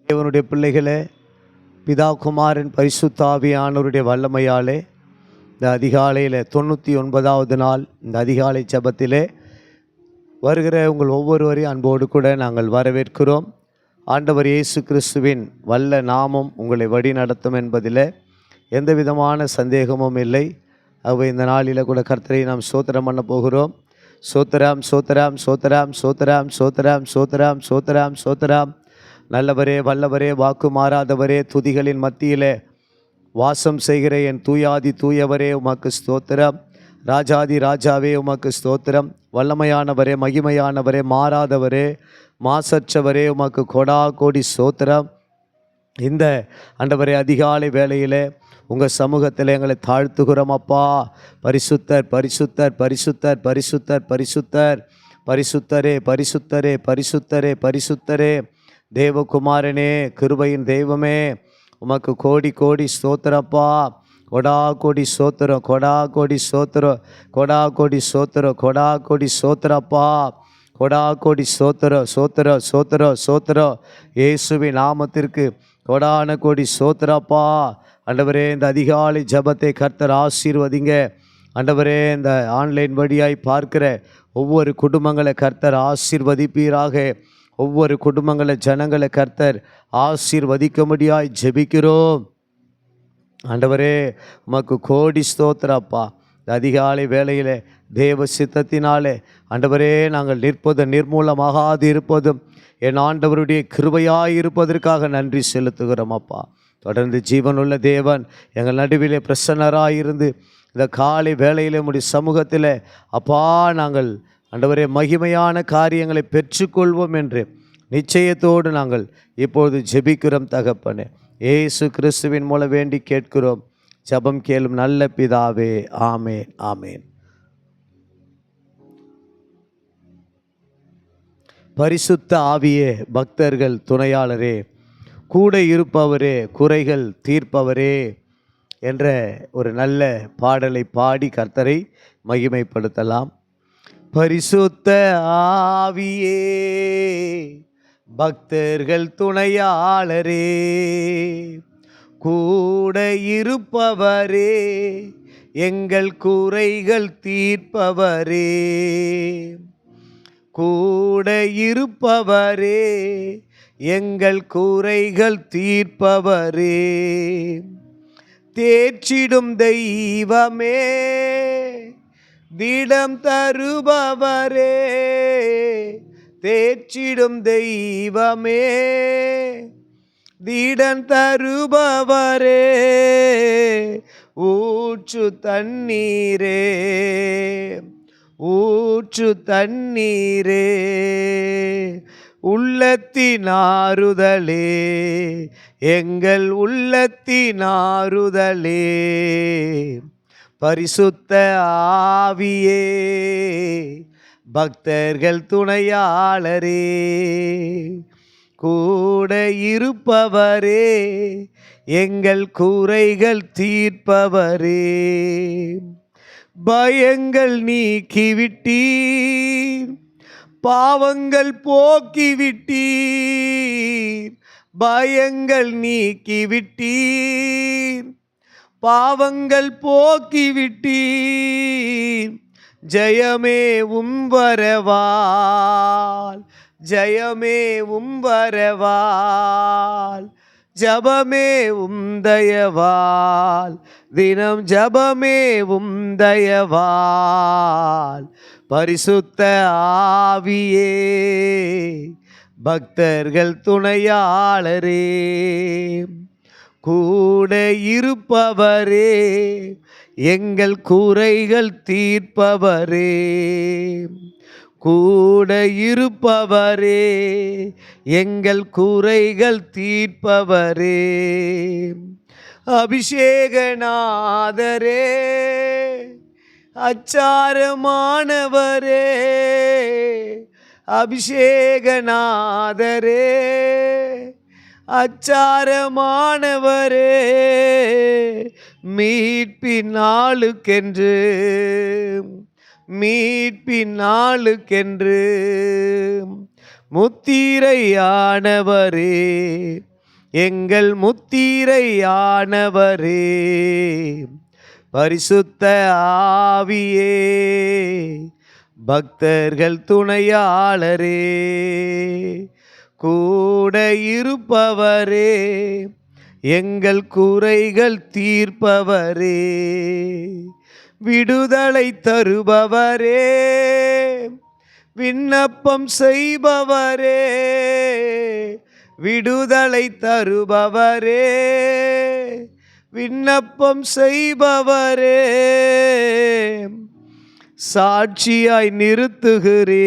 தேவனுடைய பிள்ளைகளே, பிதா குமாரன் பரிசுத்த ஆவியானவருடைய வல்லமையாலே இந்த அதிகாலையில் 99வது நாள் இந்த அதிகாலை ஜெபத்திலே வருகிற உங்கள் ஒவ்வொருவரையும் அன்போடு கூட நாங்கள் வரவேற்கிறோம். ஆண்டவர் இயேசு கிறிஸ்துவின் வல்ல நாமம் உங்களை வழி நடத்தும் என்பதில் எந்த விதமான சந்தேகமும் இல்லை. ஆகவே இந்த நாளில் கூட கர்த்தரை நாம் ஸ்தோத்திரம் பண்ண போகிறோம். சோத்திரம் சோத்திரம் சோத்திரம் சோத்திரம் சோத்திரம் சோத்திரம் சோத்திரம் சோத்திரம். நல்லவரே, வல்லவரே, வாக்கு மாறாதவரே, துதிகளின் மத்தியிலே வாசம் செய்கிற என் தூயாதி தூயவரே, உமக்கு ஸ்தோத்திரம். ராஜாதி ராஜாவே, உமக்கு ஸ்தோத்திரம். வல்லமையானவரே, மகிமையானவரே, மாறாதவரே, மாசற்றவரே, உமக்கு கொடா கோடி ஸ்தோத்திரம். இந்த ஆண்டவரே அதிகாலை வேளையிலே உங்கள் சமூகத்தில் எங்களை தாழ்த்துகிறோம் அப்பா. பரிசுத்தர் பரிசுத்தர் பரிசுத்தர் பரிசுத்தர் பரிசுத்தர் பரிசுத்தரே பரிசுத்தரே பரிசுத்தரே பரிசுத்தரே. தேவகுமாரனே, கிருபையின் தெய்வமே, உமக்கு கோடி கோடி ஸ்தோத்திரப்பா. கொடா கோடி சோத்திரம், கொடா கோடி சோத்திரம், கொடா கோடி சோத்திரம், கொடா கோடி சோத்திரப்பா. கொடா கோடி சோத்திரம் சோத்திரம் சோத்திரம் சோத்திரம். இயேசுவின் நாமத்திற்கு கொடான கோடி சோத்திரப்பா. ஆண்டவரே, இந்த அதிகாலை ஜெபத்தை கர்த்தர் ஆசீர்வதிங்க. ஆண்டவரே, இந்த ஆன்லைன் வழியாய் பார்க்கிற ஒவ்வொரு குடும்பங்களை கர்த்தர் ஆசீர்வதிப்பீராக. ஒவ்வொரு குடும்பங்களை ஜனங்களை கர்த்தர் ஆசீர்வதிக்கும்படியாய் ஜெபிக்கிறோம். ஆண்டவரே, உமக்கு கோடி ஸ்தோத்திரப்பா. இந்த அதிகாலை வேளையில் தேவ சித்தத்தினாலே ஆண்டவரே நாங்கள் நிர்மூலமாகாது இருப்பதும் என் ஆண்டவருடைய கிருபையாய் இருப்பதற்காக நன்றி செலுத்துகிறோம் அப்பா. தொடர்ந்து ஜீவனுள்ள தேவன் எங்கள் நடுவிலே பிரசன்னராயிருந்து இந்த காலை வேளையிலே உம்முடைய சமூகத்தில் அப்பா நாங்கள் ஆண்டவரே மகிமையான காரியங்களை பெற்றுக்கொள்வோம் என்று நிச்சயத்தோடு நாங்கள் இப்பொழுது ஜெபிக்கிறோம் தகப்பனே. இயேசு கிறிஸ்துவின் மூலம் வேண்டி கேட்கிறோம். ஜெபம் கேளும் நல்ல பிதாவே. ஆமேன் ஆமேன். பரிசுத்த ஆவியே, பக்தர்கள் துணையாளரே, கூட இருப்பவரே, குறைகள் தீர்ப்பவரே என்ற ஒரு நல்ல பாடலை பாடி கர்த்தரை மகிமைப்படுத்தலாம். பரிசுத்த ஆவியே, பக்தர்கள் துணையாளரே, கூட இருப்பவரே, எங்கள் குறைகள் தீர்ப்பவரே, கூட இருப்பவரே, எங்கள் குறைகள் தீர்ப்பவரே, தேற்றிடும் தெய்வமே, திடம் தருபவரே, தேற்றிடும் தெய்வமே, திடம் தருபவரே, ஊற்று தண்ணீரே, ஊற்று தண்ணீரே, உள்ளத்தின் ஆறுதலே, எங்கள் உள்ளத்தின் ஆறுதலே, பரிசுத்த ஆவியே, பக்தர்கள் துணையாளரே, கூட இருப்பவரே, எங்கள் குறைகள் தீர்ப்பவரே, பயங்கள் நீக்கிவிட்டீர், பாவங்கள் போக்கிவிட்டீர், பயங்கள் நீக்கிவிட்டீர், பாவங்கள் போக்கிவிட்டீர், ஜெயமே வரவால், ஜெயமே வரவால், ஜபமே தயவால், தினம் ஜபமே தயவால், பரிசுத்த ஆவியே, பக்தர்கள் துணையாளரே, கூட இருப்பவரே, எங்கள் குறைகள் தீர்ப்பவரே, கூட இருப்பவரே, எங்கள் குறைகள் தீர்ப்பவரே, அபிஷேகநாதரே, அச்சாரமானவரே, அபிஷேகநாதரே, அச்சாரமானவரே, மீட்பின் நாளுக்கென்று, மீட்பின் நாளுக்கென்று, முத்திரையானவரே, எங்கள் முத்திரையானவரே, பரிசுத்த ஆவியே, பக்தர்கள் துணையாளரே, கூட இருப்பவரே, எங்கள் குறைகள் தீர்ப்பவரே, விடுதலை தருபவரே, விண்ணப்பம் செய்பவரே, விடுதலை தருபவரே, விண்ணப்பம் செய்பவரே, சாட்சியாய் நிறுத்துகிறேன்,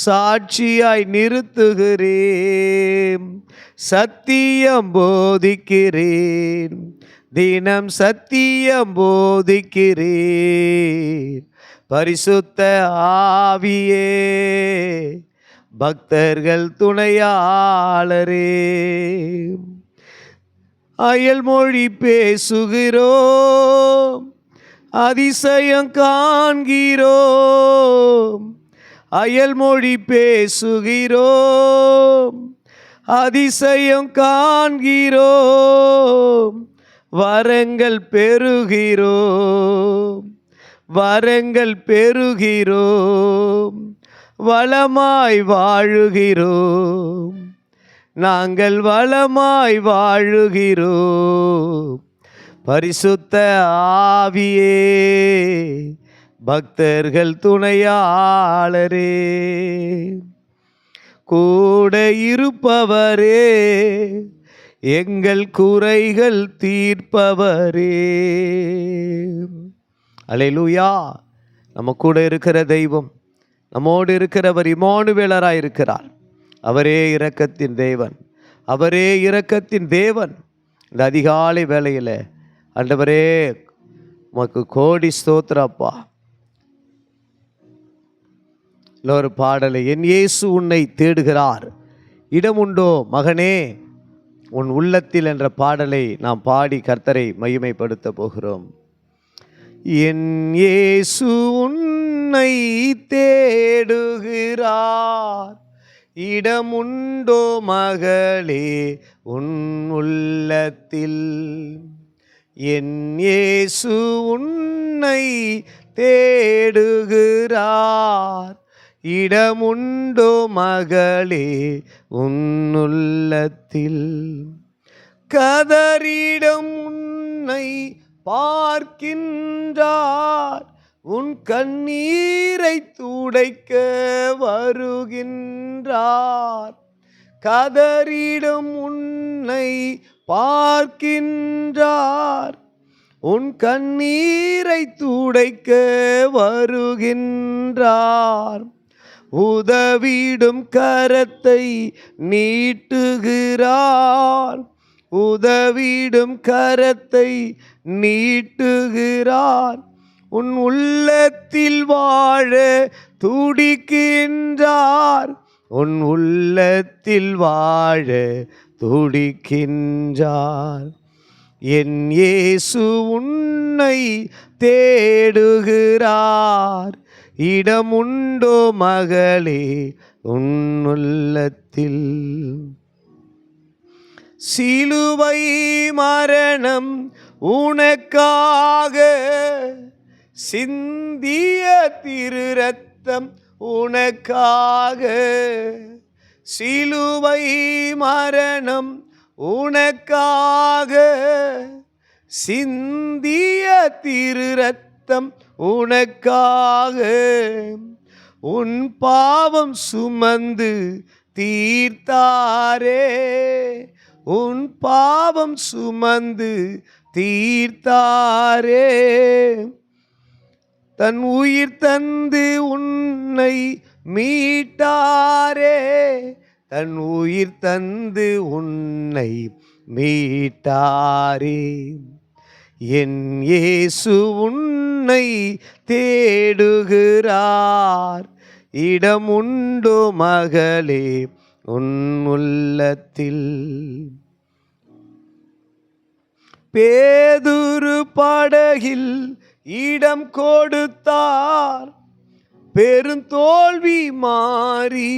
சாட்சியாய் நிறுத்துகிறேன், சத்தியம் போதிக்கிறேன், தினம் சத்தியம் போதிக்கிறேன், பரிசுத்த ஆவியே, பக்தர்கள் துணையாளரே, அயல்மொழி பேசுகிறோம், அதிசயம் காண்கிறோம், அயல்மொழி பேசுகிறோம், அதிசயம் காண்கிறோம், வரங்கள் பெறுகிறோம், வரங்கள் பெறுகிறோம், வளமாய் வாழுகிறோம், நாங்கள் வளமாய் வாழுகிறோம், பரிசுத்த ஆவியே, பக்தர்கள் துணையாளரே, கூட இருப்பவரே, எங்கள் குறைகள் தீர்ப்பவரே. அல்லேலூயா. நம்ம கூட இருக்கிற தெய்வம், நம்மோடு இருக்கிறவர் இம்மானுவேலராய் இருக்கிறார். அவரே இரக்கத்தின் தேவன், அவரே இரக்கத்தின் தேவன். இந்த அதிகாலை வேளையில் ஆண்டவரே உமக்கு கோடி ஸ்தோத்திரப்பா. ஒரு பாடலை, என் இயேசு உன்னை தேடுகிறார், இடமுண்டோ மகனே உன் உள்ளத்தில் என்ற பாடலை நாம் பாடி கர்த்தரை மகிமைப்படுத்த போகிறோம். என் இயேசு உன்னை தேடுகிறார், இடமுண்டோ மகளே உன் உள்ளத்தில், என் இயேசு உன்னை தேடுகிறார், இடமுண்டோ மகளே உன் உள்ளத்தில், கதறிடம் உன்னை பார்க்கின்றார், உன் கண்ணீரை துடைக்க வருகின்றார், கதறிடம் உன்னை பார்க்கின்றார், உன் கண்ணீரை துடைக்க வருகின்றார், உதவிடும் கரத்தை நீட்டுகிறார், உதவிடும் கரத்தை நீட்டுகிறார், உன் உள்ளத்தில் வாழ துடிக்கின்றார், உன் உள்ளத்தில் வாழ துடிக்கின்றார், என் இயேசு உன்னை தேடுகிறார், இடமுண்டோ மகளே உன் உள்ளத்தில், சிலுவை மரணம் உனக்காக சிந்திய திரு ரத்தம் உனக்காக, சிலுவை மரணம் உனக்காக சிந்திய திரு ரத்தம் உனக்காக, உன் பாவம் சுமந்து தீர்த்தாரே, உன் பாவம் சுமந்து தீர்த்தாரே, தன் உயிர் தந்து உன்னை மீட்டாரே, தன் உயிர் தந்து உன்னை மீட்டாரே, என் இயேசு உன்னை தேடுகிறார், இடமுண்டோ மகளே உன் உள்ளத்தில், பேதுரு படகில் இடம் கொடுத்தார், பெருந்தோல்வி மாறி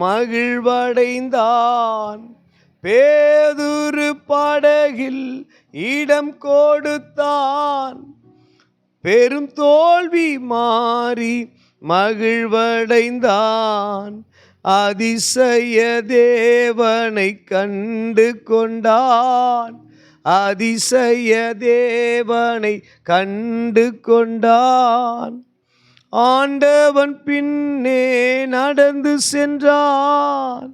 மகிழ்வடைந்தான், பேதுரு படகில் இடம் கொடுத்தான். பெரும் தோல்வி மாறி மகிழ்வடைந்தான். அதிசய தேவனை கண்டு கொண்டான். அதிசய தேவனை கண்டு கொண்டான். ஆண்டவன் பின்னே நடந்து சென்றான்.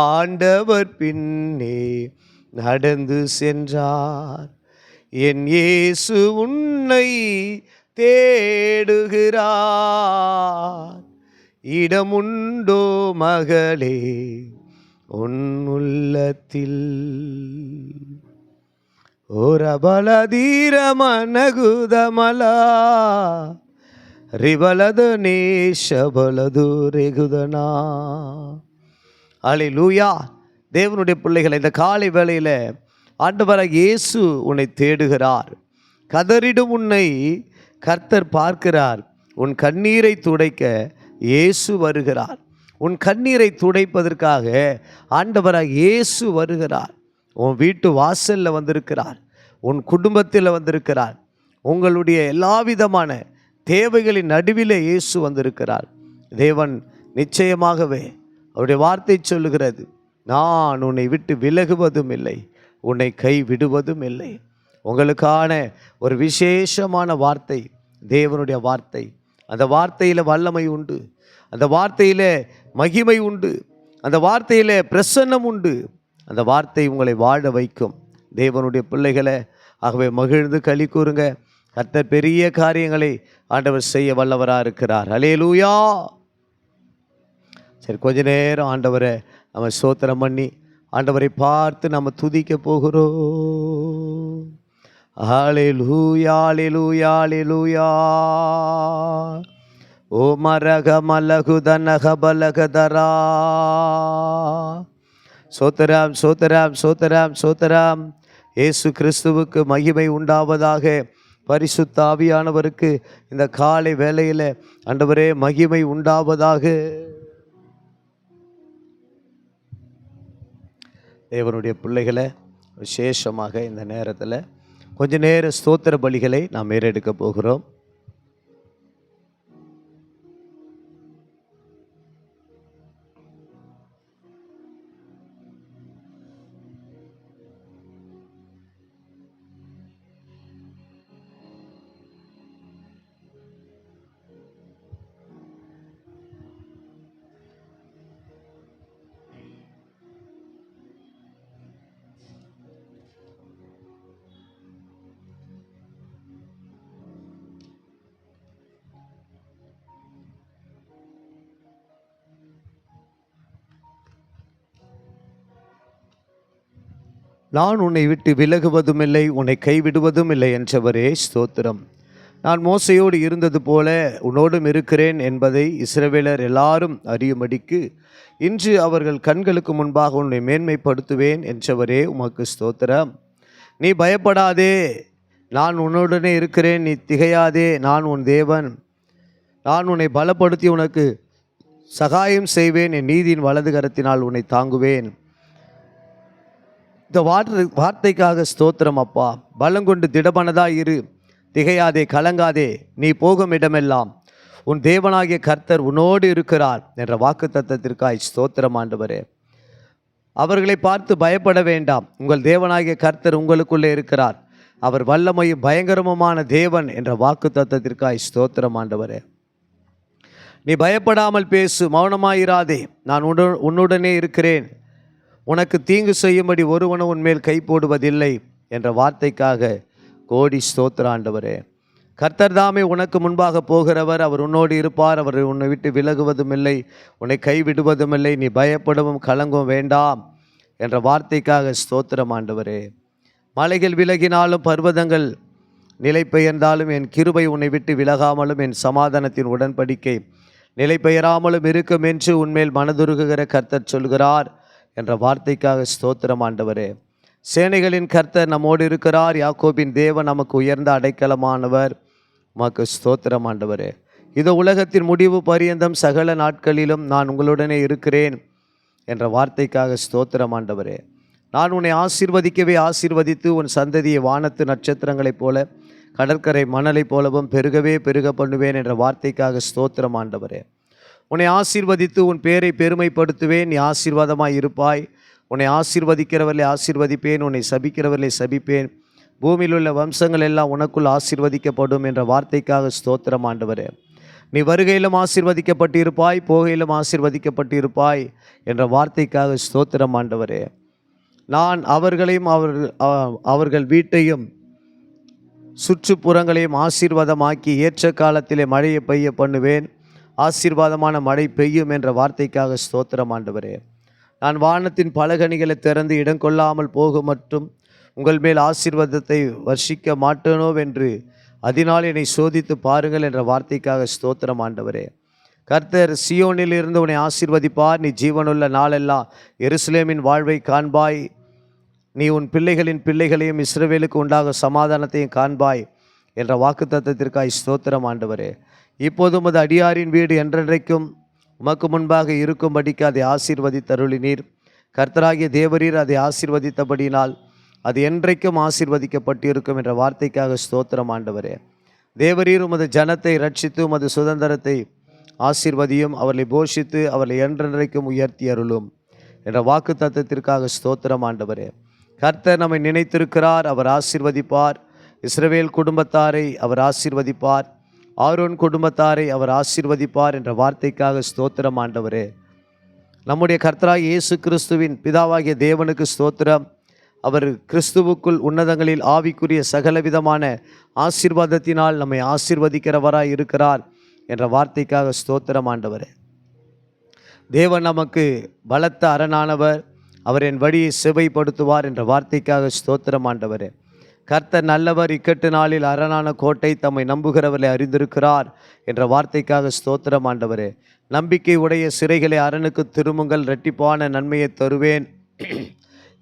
ஆண்டவர் பின்னே நடந்து சென்றார். என் இயேசு உன்னை தேடுகிறார். இடமுண்டோ மகளே உன் உள்ளத்தில். ஓரபலதீரமனகுதமலா ரிவலது நேஷபலது ரெகுதனா. அல்லேலூயா. தேவனுடைய பிள்ளைகளை, இந்த காலை வேளையில் ஆண்டவராகிய இயேசு உன்னை தேடுகிறார். கதறிடும் உன்னை கர்த்தர் பார்க்கிறார். உன் கண்ணீரை துடைக்க இயேசு வருகிறார். உன் கண்ணீரை துடைப்பதற்காக ஆண்டவராகிய இயேசு வருகிறார். உன் வீட்டு வாசலில் வந்திருக்கிறார். உன் குடும்பத்தில் வந்திருக்கிறார். உங்களுடைய எல்லாவிதமான தேவைகளின் நடுவில் இயேசு வந்திருக்கிறார். தேவன் நிச்சயமாகவே அவருடைய வார்த்தை சொல்லுகிறது, நான் உன்னை விட்டு விலகுவதும் இல்லை, உன்னை கை விடுவதும் இல்லை. உங்களுக்கான ஒரு விசேஷமான வார்த்தை தேவனுடைய வார்த்தை. அந்த வார்த்தையில் வல்லமை உண்டு. அந்த வார்த்தையில் மகிமை உண்டு. அந்த வார்த்தையில் பிரசன்னம் உண்டு. அந்த வார்த்தை உங்களை வாழ வைக்கும். தேவனுடைய பிள்ளைகளை, ஆகவே மகிழ்ந்து களி கூறுங்க. கர்த்தர் பெரிய காரியங்களை ஆண்டவர் செய்ய வல்லவராக இருக்கிறார். அல்லேலூயா. சரி, கொஞ்ச நேரம் ஆண்டவரை நம்ம ஸ்தோத்திரம் பண்ணி ஆண்டவரை பார்த்து நம்ம துதிக்க போகிறோம். ஹல்லேலூயா ஹல்லேலூயா ஹல்லேலூயா. ஓ மரக மலகுதனக பலகதரா. சோதராம் சோதராம் சோதராம் சோதராம். இயேசு கிறிஸ்துவுக்கு மகிமை உண்டாவதாக. பரிசுத்த ஆவியானவருக்கு இந்த காலை வேளையில் ஆண்டவரே மகிமை உண்டாவதாக. தேவனுடைய பிள்ளைகளை, விசேஷமாக இந்த நேரத்தில் கொஞ்ச நேர ஸ்தோத்திர பலிகளை நாம் ஏறெடுக்க போகிறோம். நான் உன்னை விட்டு விலகுவதும் இல்லை, உன்னை கைவிடுவதும் இல்லை என்றவரே ஸ்தோத்திரம். நான் மோசையோடு இருந்தது போல உன்னோடும் இருக்கிறேன் என்பதை இஸ்ரவேலர் எல்லாரும் அறியும்படிக்கு இன்று அவர்கள் கண்களுக்கு முன்பாக உன்னை மேன்மைப்படுத்துவேன் என்றவரே உமக்கு ஸ்தோத்திரம். நீ பயப்படாதே, நான் உன்னுடனே இருக்கிறேன். நீ திகையாதே, நான் உன் தேவன். நான் உன்னை பலப்படுத்தி உனக்கு சகாயம் செய்வேன். என் நீதியின் வலது கரத்தினால் உன்னை தாங்குவேன். இந்த வார்த்தைக்காக ஸ்தோத்திரம் அப்பா. பலங்கொண்டு திடமனதா இரு, திகையாதே, கலங்காதே. நீ போகும் இடமெல்லாம் உன் தேவனாகிய கர்த்தர் உன்னோடு இருக்கிறார் என்ற வாக்கு தத்தத்திற்காய் ஸ்தோத்திரம் ஆண்டவரே. அவர்களை பார்த்து பயப்பட வேண்டாம், உங்கள் தேவனாகிய கர்த்தர் உங்களுக்குள்ளே இருக்கிறார். அவர் வல்லமையும் பயங்கரமுமான தேவன் என்ற வாக்கு தத்தத்திற்காய் ஸ்தோத்திரம் ஆண்டவரே. நீ பயப்படாமல் பேசு, மௌனமாயிராதே. நான் உன்னுடனே இருக்கிறேன். உனக்கு தீங்கு செய்யும்படி ஒருவனும் உன்மேல் கை போடுவதில்லை என்ற வார்த்தைக்காக கோடி ஸ்தோத்திர ஆண்டவரே. கர்த்தர் தாமே உனக்கு முன்பாக போகிறவர். அவர் உன்னோடு இருப்பார். அவர் உன்னை விட்டு விலகுவதும் இல்லை, உன்னை கைவிடுவதும் இல்லை. நீ பயப்படவும் கலங்கவும் வேண்டாம் என்ற வார்த்தைக்காக ஸ்தோத்திரம் ஆண்டவரே. மலைகள் விலகினாலும் பர்வதங்கள் நிலை பெயர்ந்தாலும் என் கிருபை உன்னை விட்டு விலகாமலும் என் சமாதானத்தின் உடன்படிக்கை நிலை பெயராமலும் இருக்கும் என்று உன்மேல் மனதுருகுகிற கர்த்தர் சொல்கிறார் என்ற வார்த்தைக்காக ஸ்தோத்திரம் ஆண்டவரே. சேனைகளின் கர்த்தர் நம்மோடு இருக்கிறார். யாக்கோபின் தேவன் நமக்கு உயர்ந்த அடைக்கலமானவர். உமக்கு ஸ்தோத்திரம் ஆண்டவரே. இது உலகத்தின் முடிவு பரியந்தம் சகல நாட்களிலும் நான் உங்களுடனே இருக்கிறேன் என்ற வார்த்தைக்காக ஸ்தோத்திரம் ஆண்டவரே. நான் உன்னை ஆசீர்வதிக்கவே ஆசீர்வதித்து உன் சந்ததியை வானத்து நட்சத்திரங்களைப் போல கடற்கரை மணலைப் போலவும் பெருகவே பெருக பண்ணுவேன் என்ற வார்த்தைக்காக ஸ்தோத்திரம் ஆண்டவரே. உன்னை ஆசீர்வதித்து உன் பேரை பெருமைப்படுத்துவேன், நீ ஆசீர்வாதமாய் இருப்பாய். உன்னை ஆசீர்வதிக்கிறவர்களை ஆசீர்வதிப்பேன், உன்னை சபிக்கிறவர்களை சபிப்பேன். பூமியில் உள்ள வம்சங்கள் எல்லாம் உனக்குள் ஆசீர்வதிக்கப்படும் என்ற வார்த்தைக்காக ஸ்தோத்திரம் ஆண்டவரே. நீ வருகையிலும் ஆசீர்வதிக்கப்பட்டு இருப்பாய், போகையிலும் ஆசீர்வதிக்கப்பட்டு இருப்பாய் என்ற வார்த்தைக்காக ஸ்தோத்திரம் ஆண்டவரே. நான் அவர்களையும் அவர்கள் வீட்டையும் சுற்றுப்புறங்களையும் ஆசீர்வாதமாக்கி ஏற்ற காலத்திலே மழையை பெய்ய பண்ணுவேன், ஆசீர்வாதமான மழை பெய்யும் என்ற வார்த்தைக்காக ஸ்தோத்திரம் ஆண்டவரே. நான் வானத்தின் பலகணிகளை திறந்து இடம் கொள்ளாமல் போகும் மற்றும் உங்கள் மேல் ஆசீர்வாதத்தை வர்ஷிக்க மாட்டேனோவென்று அதனால் என்னை சோதித்து பாருங்கள் என்ற வார்த்தைக்காக ஸ்தோத்திரம் ஆண்டவரே. கர்த்தர் சியோனில் இருந்து உன்னை ஆசீர்வதிப்பார், நீ ஜீவனுள்ள நாளெல்லாம் எருசலேமின் வாழ்வை காண்பாய். நீ உன் பிள்ளைகளின் பிள்ளைகளையும் இஸ்ரவேலுக்கு உண்டாக சமாதானத்தையும் காண்பாய் என்ற வாக்குத்தத்தத்திற்காய் ஸ்தோத்திரம் ஆண்டவரே. இப்போது உமது அடியாரின் வீடு என்றென்றைக்கும் உமக்கு முன்பாக இருக்கும்படிக்கு அதை ஆசீர்வதித்தருளினீர். கர்த்தராகிய தேவரீர் அதை ஆசீர்வதித்தபடினால் அது என்றைக்கும் ஆசீர்வதிக்கப்பட்டு இருக்கும் என்ற வார்த்தைக்காக ஸ்தோத்திரம் ஆண்டவரே. தேவரீர் உமது ஜனத்தை ரட்சித்து உமது சுதந்திரத்தை ஆசீர்வதியும், அவர்களை போஷித்து அவர்களை என்றென்றைக்கும் உயர்த்தி அருளும் என்ற வாக்கு தத்தத்திற்காக ஸ்தோத்திரம் ஆண்டவரே. கர்த்தர் நம்மை நினைத்திருக்கிறார், அவர் ஆசீர்வதிப்பார். இஸ்ரவேல் குடும்பத்தாரை அவர் ஆசீர்வதிப்பார், ஆரோன் குடும்பத்தாரை அவர் ஆசீர்வதிப்பார் என்ற வார்த்தைக்காக ஸ்தோத்திரம் ஆண்டவரே. நம்முடைய கர்த்தராகிய இயேசு கிறிஸ்துவின் பிதாவாகிய தேவனுக்கு ஸ்தோத்திரம். அவர் கிறிஸ்துவுக்குள் உன்னதங்களில் ஆவிக்குரிய சகலவிதமான ஆசீர்வாதத்தினால் நம்மை ஆசீர்வதிக்கிறவராய் இருக்கிறார் என்ற வார்த்தைக்காக ஸ்தோத்திரம் ஆண்டவரே. தேவன் நமக்கு பலத்த அரணானவர், அவர் என் வழியை செவைப்படுத்துவார் என்ற வார்த்தைக்காக ஸ்தோத்திரம் ஆண்டவரே. கர்த்தர் நல்லவர், இக்கட்டு நாளில் அரணான கோட்டை, தம்மை நம்புகிறவர்களை அறிந்திருக்கிறார் என்ற வார்த்தைக்காக ஸ்தோத்திரம் ஆண்டவரே. நம்பிக்கை உடைய சிறைகளை அரணுக்கு திரும்புங்கள், இரட்டிப்பான நன்மையை தருவேன்,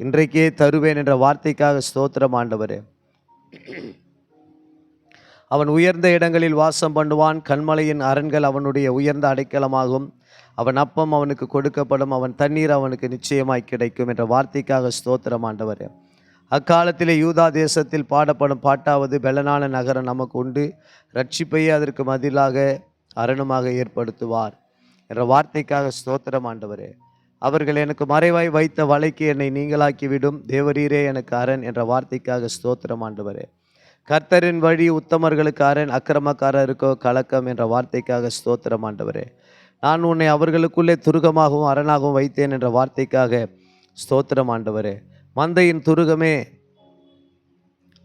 இன்றைக்கே தருவேன் என்ற வார்த்தைக்காக ஸ்தோத்திரம் ஆண்டவரே. அவன் உயர்ந்த இடங்களில் வாசம் பண்ணுவான், கண்மலையின் அரண்கள் அவனுடைய உயர்ந்த அடைக்கலமாகும். அவன் அப்பம் அவனுக்கு கொடுக்கப்படும், அவன் தண்ணீர் அவனுக்கு நிச்சயமாய் கிடைக்கும் என்ற வார்த்தைக்காக ஸ்தோத்திரம் ஆண்டவரே. அக்காலத்திலே யூதா தேசத்தில் பாடப்படும் பாட்டாவது, பெலனான நகரம் நமக்கு உண்டு, ரட்சிப்பையே அதற்கு மதிலாக அரணுமாக ஏற்படுத்துவார் என்ற வார்த்தைக்காக ஸ்தோத்திரம் ஆண்டவரே. அவர்கள் எனக்கு மறைவாய் வைத்த வலைக்கு என்னை நீங்களாக்கிவிடும், தேவரீரே எனக்கு அரண் என்ற வார்த்தைக்காக ஸ்தோத்திரம் ஆண்டவரே. கர்த்தரின் வழி உத்தமர்களுக்கு அரண், அக்கிரமக்காரருக்கோ கலக்கம் என்ற வார்த்தைக்காக ஸ்தோத்திரம் ஆண்டவரே. நான் உன்னை அவர்களுக்குள்ளே துருகமாகவும் அரணாகவும் வைத்தேன் என்ற வார்த்தைக்காக ஸ்தோத்திரம் ஆண்டவரே. மந்தையின் துருகமே,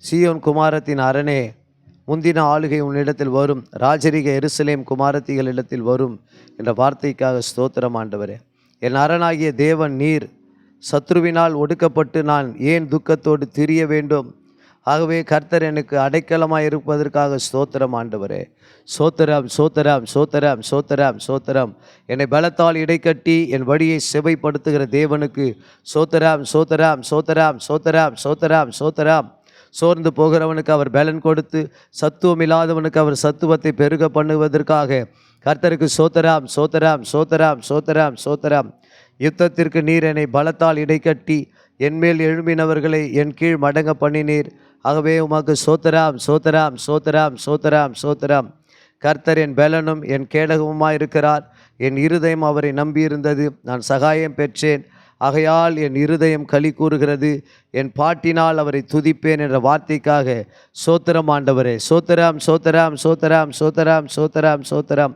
சீயோன் குமாரத்தின் அரணே, முந்தின ஆளுகை உன்னிடத்தில் வரும், ராஜரிக எருசலேம் குமாரத்திகளிடத்தில் வரும் என்ற வார்த்தைக்காக ஸ்தோத்திரம் ஆண்டவரே. என் அரணாகிய தேவன் நீர், சத்ருவினால் ஒடுக்கப்பட்டு நான் ஏன் துக்கத்தோடு திரிய வேண்டும்? ஆகவே கர்த்தர் எனக்கு அடைக்கலமாய் இருப்பதற்காக ஸ்தோத்திரம் ஆண்டவரே. சோத்திரம் சோத்திரம் சோத்திரம் சோத்திரம் சோத்திரம். என்னை பலத்தால் இடைக்கட்டி என் வழியை செவைப்படுத்துகிற தேவனுக்கு சோத்திரம் சோத்திரம் சோத்திரம் சோத்திரம் சோத்திரம் சோத்திரம். சோர்ந்து போகிறவனுக்கு அவர் பலன் கொடுத்து, சத்துவம் இல்லாதவனுக்கு அவர் சத்துவத்தை பெருக பண்ணுவதற்காக கர்த்தருக்கு சோத்திரம் சோத்திரம் சோத்திரம் சோத்திரம் சோத்திரம். யுத்தத்திற்கு நீர் என்னை பலத்தால் இடைக்கட்டி என்மேல் எழும்பினவர்களை என் கீழ் மடங்க பண்ணினீர். ஆகவே உமக்கு சோத்திரம் சோத்திரம் சோத்திரம் சோத்திரம் சோத்திரம். கர்த்தர் என் பலனும் என் கேடகமுமாய் இருக்கிறார். என் இருதயம் அவரை நம்பியிருந்தது, நான் சகாயம் பெற்றேன். ஆகையால் என் இருதயம் களி கூறுகிறது, என் பாட்டினால் அவரை துதிப்பேன் என்ற வார்த்தைக்காக சோத்திரம் ஆண்டவரே. சோத்திரம் சோத்திரம் சோத்திரம் சோத்திரம் சோத்திரம் சோத்திரம்.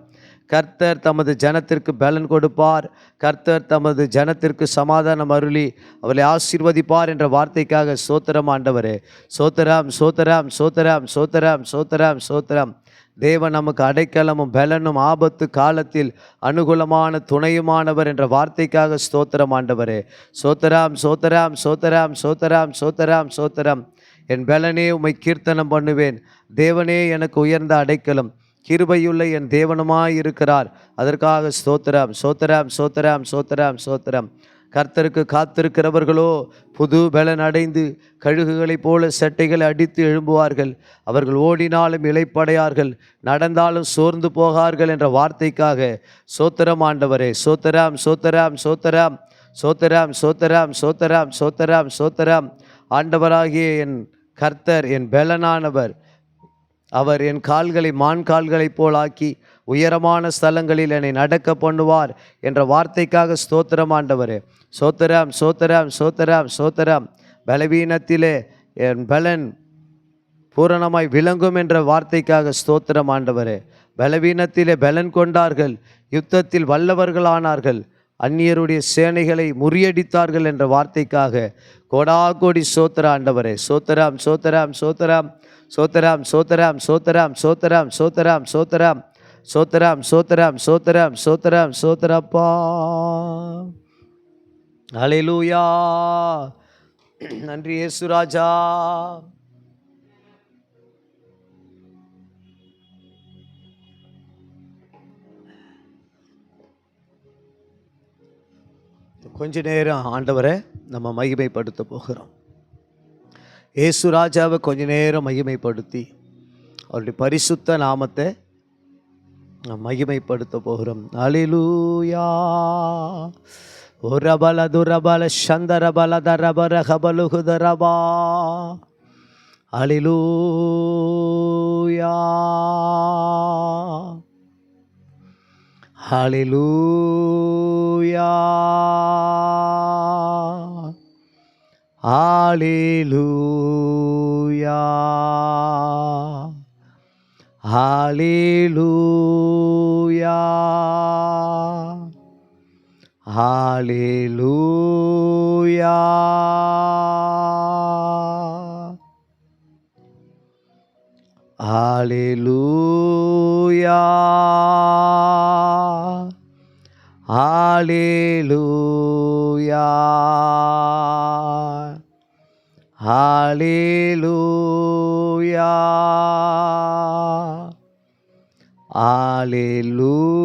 கர்த்தர் தமது ஜனத்திற்கு பலன் கொடுப்பார், கர்த்தர் தமது ஜனத்திற்கு சமாதானம் அருளி அவளை ஆசீர்வதிப்பார் என்ற வார்த்தைக்காக சோத்திரம் ஆண்டவரே. சோத்திரம் சோத்திரம் சோத்திரம் சோத்திரம் சோத்திரம் சோத்திரம். தேவன் நமக்கு அடைக்கலமும் பலனும் ஆபத்து காலத்தில் அனுகூலமான துணையுமானவர் என்ற வார்த்தைக்காக ஸ்தோத்திரம் ஆண்டவரே. சோத்திரம் சோத்திரம் சோத்திரம் சோத்திரம் சோத்திரம் சோத்திரம். என் பலனே உம்மை கீர்த்தனம் பண்ணுவேன். தேவனே எனக்கு உயர்ந்த அடைக்கலம், கிருபையுள்ள என் தேவனுமாய் இருக்கிறார், அதற்காக ஸ்தோத்திரம் சோத்திரம் சோத்திரம் சோத்திரம் சோத்திரம். கர்த்தருக்கு காத்திருக்கிறவர்களோ புது பலன் அடைந்து கழுகுகளைப் போல செட்டைகளை அடித்து எழும்புவார்கள். அவர்கள் ஓடினாலும் இளைப்படையார்கள், நடந்தாலும் சோர்ந்து போகார்கள் என்ற வார்த்தைக்காக சோத்திரம் ஆண்டவரே. சோத்திரம் சோத்திரம் சோத்திரம் சோத்திரம், சோத்திரம், சோத்திரம், சோத்திரம், சோத்திரம். ஆண்டவராகிய என் கர்த்தர் என் பெலனானவர். அவர் என் கால்களை மான் கால்களைப் போல் ஆக்கி உயரமான ஸ்தலங்களில் என்னை நடக்க பண்ணுவார் என்ற வார்த்தைக்காக ஸ்தோத்திரம் ஆண்டவரே. சோத்திரம், சோத்திரம், சோத்திரம், சோத்திரம். பலவீனத்திலே என் பலன் பூரணமாய் விளங்கும் என்ற வார்த்தைக்காக ஸ்தோத்திரம் ஆண்டவரே. பலவீனத்திலே பலன் கொண்டார்கள், யுத்தத்தில் வல்லவர்களானார்கள், அந்நியருடைய சேனைகளை முறியடித்தார்கள் என்ற வார்த்தைக்காக கோடாகோடி சோத்திர ஆண்டவரே. சோத்திரம், சோத்திரம், சோத்திரம், சோத்திரம், சோத்திரம், சோத்திரம், சோத்திரம், சோத்திரம், சோத்திரம், சோத்திரம், சோத்திரம், சோத்திரம், சோத்திரம், சோத்திரப்பா. ஹல்லேலூயா. நன்றி இயேசு ராஜா. கொஞ்ச நேரம் ஆண்டவரை நம்ம மகிமைப்படுத்த போகிறோம். இயேசு ராஜாவை கொஞ்ச நேரம் மகிமைப்படுத்தி அவருடைய பரிசுத்த நாமத்தை மகிமைப்படுத்த போகிறோம். அல்லேலூயா. ஒரபல துரபல சந்தரபல தரபர கபலுகுதரபா. அல்லேலூயா. ஹல்லேலூயா. ஹல்லேலூயா. ஹல்லேலூயா. ஹல்லேலூயா. ஹல்லேலூயா. ஹல்லேலூயா. ஹல்லேலூயா. ஹல்லேலூயா.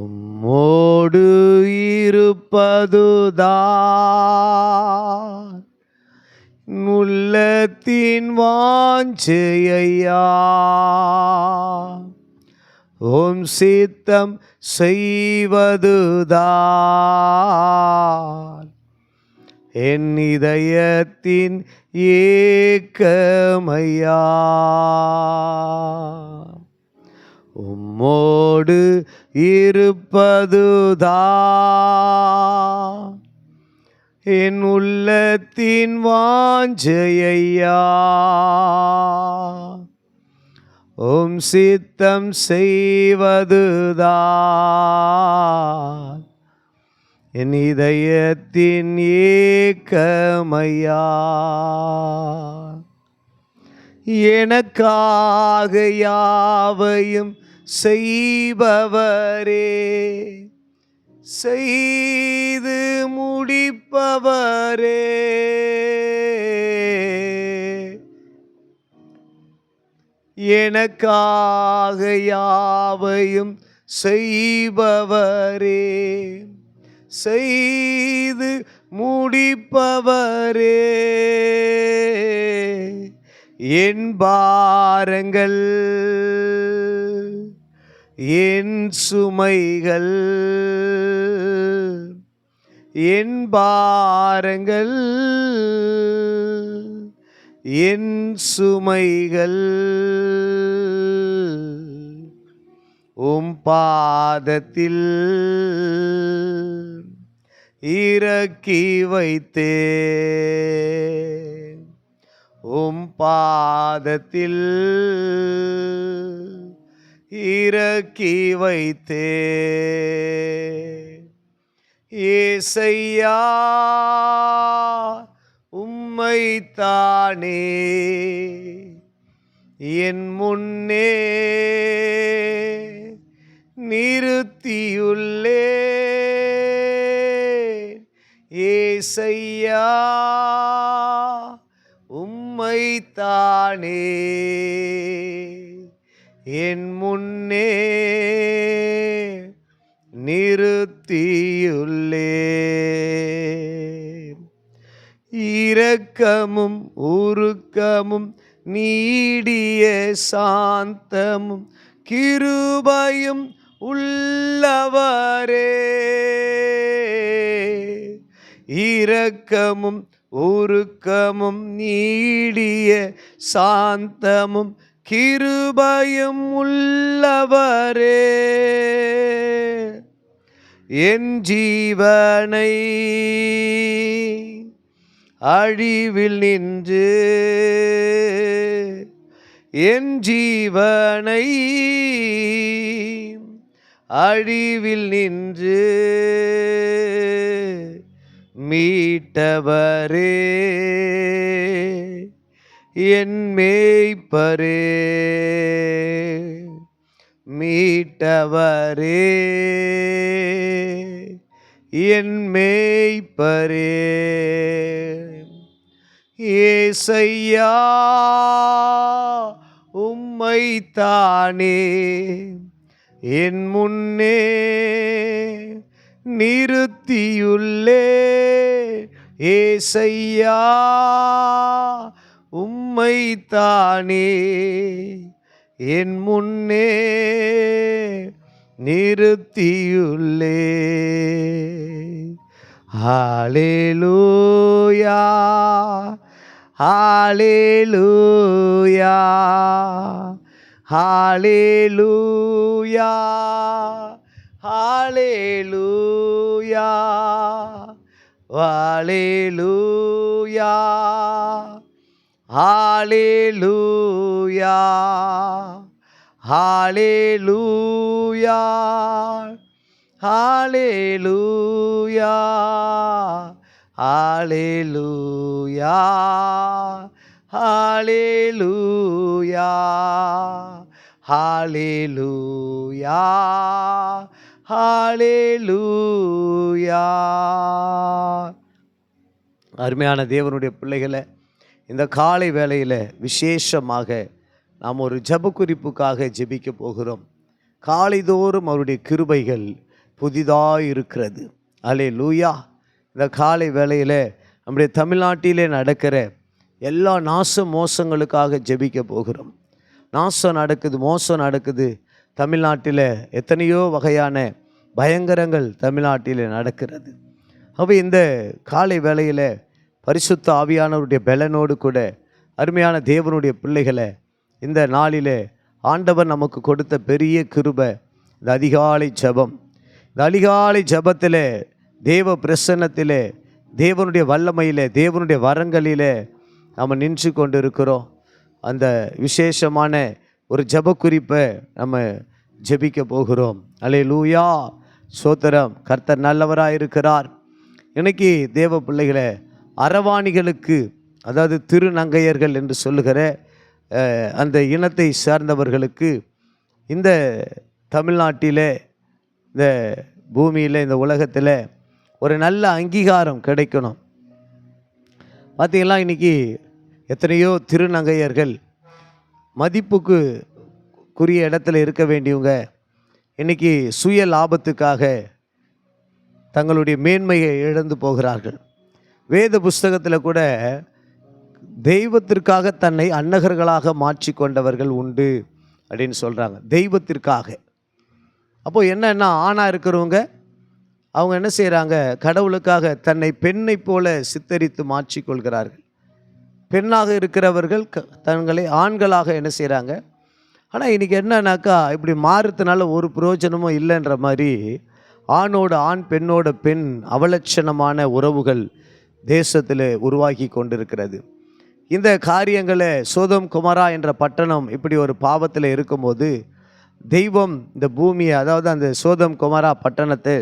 உம்மோடு இருப்பதுதான் உள்ளத்தின் வாஞ்சையா. உம் சித்தம் செய்வதுதான் என் இதயத்தின் ஏக்கமையா. உம்மோடு இருப்பதுதான் என் உள்ளத்தின் வாஞ்சையா. உம் சித்தம் செய்வதுதான் என் இதயத்தின் ஏக்கமையா. எனக்காக யாவையும் செய்பவரே, செய்து முடிப்பவரே, எனக்காக யாவையும் செய்பவரே, செய்து முடிப்பவரே, என் பாரங்கள் என் சுமைகள், என் பாரங்கள் என் சுமைகள் உம் பாதத்தில் இறக்கி வைத்தேன். உம் பாதத்தில் இறக்கி வைத்தேன். ஏசையா உம்மைத்தானே என் முன்னே நிறுத்தியுள்ளேன். ஏசையா உம்மைத்தானே என் முன்னே நிறுத்தியுள்ளேன். இரக்கமும் உருக்கமும் நீடிய சாந்தமும் கிருபையும் உள்ளவரே, இரக்கமும் உருக்கமும் நீடிய சாந்தமும் கிருபையும் உள்ளவரே, என் ஜீவனை அழிவில் நின்று, என் ஜீவனை அழிவில் நின்று மீட்டவரே, என் மேய்ப்பரே, மீட்டவரே, என் மேய்ப்பரே. ஏசையா உம்மைத்தானே என் முன்னே நிறுத்தியுள்ளே, ஏசையா உம்மைத்தானே என் முன்னே நிறுத்தியுள்ளே. ஹல்லேலூயா, ஹல்லேலூயா, ஹல்லேலூயா, ஹல்லேலூயா, ஹல்லேலூயா, ஹல்லேலூயா, ஹல்லேலூயா, ஹல்லேலூயா, ஹல்லேலூயா, ஹல்லேலூயா, ஹல்லேலூயா, ஹல்லேலூயா. அருமையான தேவனுடைய பிள்ளைகளை, இந்த காலை வேளையில் விசேஷமாக நாம் ஒரு ஜெப குறிப்புக்காக ஜெபிக்க போகிறோம். காலைதோறும் அவருடைய கிருபைகள் புதிதாக இருக்கிறது. அல்லேலூயா. இந்த காலை வேளையில் நம்முடைய தமிழ்நாட்டிலே நடக்கிற எல்லா நாச மோசங்களுக்காக ஜெபிக்க போகிறோம். நாசம் நடக்குது, மோசம் நடக்குது. தமிழ்நாட்டில் எத்தனையோ வகையான பயங்கரங்கள் தமிழ்நாட்டில் நடக்கிறது. அவை இந்த காலை வேளையில் பரிசுத்த ஆவியானவருடைய பலனோடு கூட அருமையான தேவனுடைய பிள்ளைகளை, இந்த நாளில் ஆண்டவர் நமக்கு கொடுத்த பெரிய கிருபை இந்த அதிகாலை ஜெபம். இந்த அதிகாலை ஜெபத்தில், தேவ பிரசன்னத்தில், தேவனுடைய வல்லமையில், தேவனுடைய வரங்களில் நம்ம நின்று கொண்டு இருக்கிறோம். அந்த விசேஷமான ஒரு ஜெப குறிப்பை நம்ம ஜெபிக்க போகிறோம். அல்லேலூயா, ஸ்தோத்திரம். கர்த்தர் நல்லவராக இருக்கிறார். இன்னைக்கு தேவ பிள்ளைகளை, அரவாணிகளுக்கு, அதாவது திருநங்கையர்கள் என்று சொல்லுகிற அந்த இனத்தை சார்ந்தவர்களுக்கு இந்த தமிழ்நாட்டில், இந்த பூமியில், இந்த உலகத்தில் ஒரு நல்ல அங்கீகாரம் கிடைக்கணும். பார்த்திங்கன்னா இன்றைக்கி எத்தனையோ திருநங்கையர்கள் மதிப்புக்குரிய இடத்துல இருக்க வேண்டியவங்க இன்றைக்கி சுய லாபத்துக்காக தங்களுடைய மேன்மையை இழந்து போகிறார்கள். வேத புஸ்தகத்தில் கூட தெய்வத்திற்காக தன்னை அன்னகர்களாக மாற்றி கொண்டவர்கள் உண்டு அப்படின்னு சொல்கிறாங்க. தெய்வத்திற்காக. அப்போது என்னன்னா, ஆணாக இருக்கிறவங்க அவங்க என்ன செய்கிறாங்க, கடவுளுக்காக தன்னை பெண்ணை போல சித்தரித்து மாற்றிக்கொள்கிறார்கள். பெண்ணாக இருக்கிறவர்கள் தங்களை ஆண்களாக என்ன செய்கிறாங்க. ஆனால் இன்றைக்கி என்னன்னாக்கா, இப்படி மாறுறதுனால ஒரு பிரயோஜனமும் இல்லைன்ற மாதிரி ஆணோட ஆண், பெண்ணோட பெண் அவலட்சணமான உறவுகள் தேசத்தில் உருவாகி கொண்டிருக்கிறது. இந்த காரியங்களை, சோதோம் குமாரா என்ற பட்டணம் இப்படி ஒரு பாவத்தில் இருக்கும்போது தெய்வம் இந்த பூமியை, அதாவது அந்த சோதோம் குமாரா பட்டணத்தை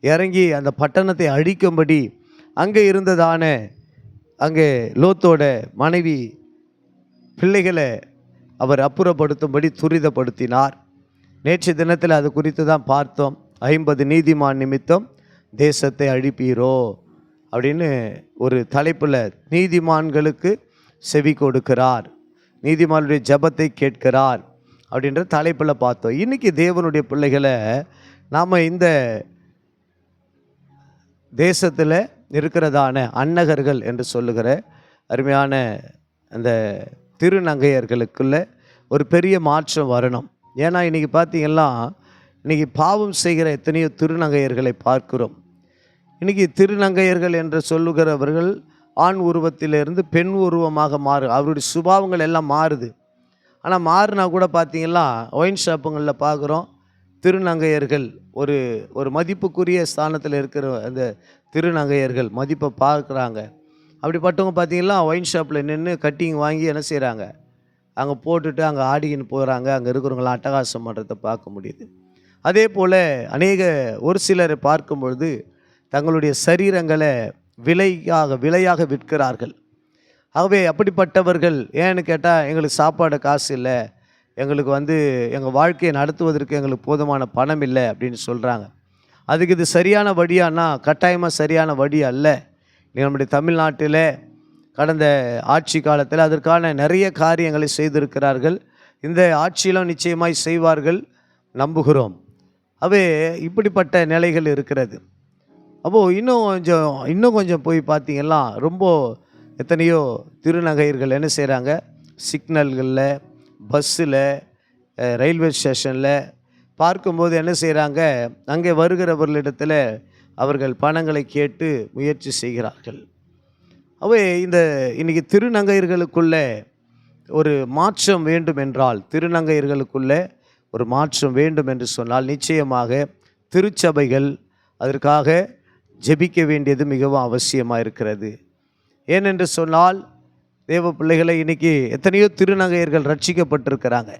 இறங்கி அந்த பட்டணத்தை அழிக்கும்படி அங்கே இருந்ததான, அங்கே லோத்தோட மனைவி பிள்ளைகளை அவர் அப்புறப்படுத்தும்படி துரிதப்படுத்தினார். நேற்று தினத்தில் அது குறித்து தான் பார்த்தோம். 50 நீதிமான் நிமித்தம் தேசத்தை அழிப்பீரோ அப்படின்னு ஒரு தலைப்பில், நீதிமான்களுக்கு செவி கொடுக்கிறார், நீதிமானுடைய ஜெபத்தை கேட்கிறார் அப்படின்ற தலைப்பில் பார்த்தோம். இன்றைக்கி தேவனுடைய பிள்ளைகளை நாம் இந்த தேசத்தில் இருக்கிறதான அன்னகர்கள் என்று சொல்லுகிற அருமையான அந்த திருநங்கையர்களுக்குள்ள ஒரு பெரிய மாற்றம் வரணும். ஏன்னா இன்றைக்கி பார்த்தீங்கன்னா, இன்றைக்கி பாவம் செய்கிற எத்தனையோ திருநங்கையர்களை பார்க்கிறோம். இன்றைக்கி திருநங்கையர்கள் என்று சொல்லுகிறவர்கள் ஆண் உருவத்திலிருந்து பெண் உருவமாக அவருடைய சுபாவங்கள் எல்லாம் மாறுது. ஆனால் மாறினா கூட பார்த்தீங்கன்னா, ஒயின் ஷாப்புங்களில் பார்க்குறோம், திருநங்கையர்கள் ஒரு ஒரு மதிப்புக்குரிய ஸ்தானத்தில் இருக்கிற அந்த திருநங்கையர்கள் மதிப்பை பார்க்குறாங்க. அப்படிப்பட்டவங்க பார்த்தீங்கன்னா, ஒயின் ஷாப்பில் நின்று கட்டிங் வாங்கி என்ன செய்கிறாங்க, அங்கே போட்டுட்டு அங்கே ஆடிக்கின்னு போகிறாங்க. அங்கே இருக்கிறவங்களாம் அட்டகாசம் பண்ணுறதை பார்க்க முடியுது. அதே போல் ஒரு சிலரை பார்க்கும் பொழுது தங்களுடைய சரீரங்களை விலையாக விற்கிறார்கள். ஆகவே அப்படிப்பட்டவர்கள் ஏன்னு கேட்டால், எங்களுக்கு சாப்பாடு காசு இல்லை, எங்களுக்கு எங்கள் வாழ்க்கையை நடத்துவதற்கு எங்களுக்கு போதுமான பணம் இல்லை அப்படின்னு சொல்கிறாங்க. அதுக்கு இது சரியான வழியானா? கட்டாயமாக சரியான வழி அல்ல. நம்முடைய தமிழ்நாட்டில் கடந்த ஆட்சி காலத்தில் அதற்கான நிறைய காரியங்களை செய்திருக்கிறார்கள். இந்த ஆட்சியிலும் நிச்சயமாய் செய்வார்கள் நம்புகிறோம். அவே இப்படிப்பட்ட நிலைகள் இருக்கிறது. அப்போது இன்னும் கொஞ்சம் போய் பார்த்தீங்கன்னா, ரொம்ப எத்தனையோ திருநங்கையர்கள் என்ன செய்கிறாங்க, சிக்னல்களில், பஸ்ஸில், ரயில்வே ஸ்டேஷனில் பார்க்கும்போது என்ன செய்கிறாங்க, அங்கே வருகிறவர்களிடத்தில் அவர்கள் பணங்களை கேட்டு முயற்சி செய்கிறார்கள். அவை இன்றைக்கி திருநங்கையர்களுக்குள்ளே ஒரு மாற்றம் வேண்டும் என்றால், திருநங்கையர்களுக்குள்ளே ஒரு மாற்றம் வேண்டும் என்று சொன்னால், நிச்சயமாக திருச்சபைகள் அதற்காக ஜெபிக்க வேண்டியது மிகவும் அவசியமாக இருக்கிறது. ஏனென்று சொன்னால், தேவ பிள்ளைகளை இன்றைக்கி எத்தனையோ திருநங்கையர்கள் ரட்சிக்கப்பட்டிருக்கிறாங்க.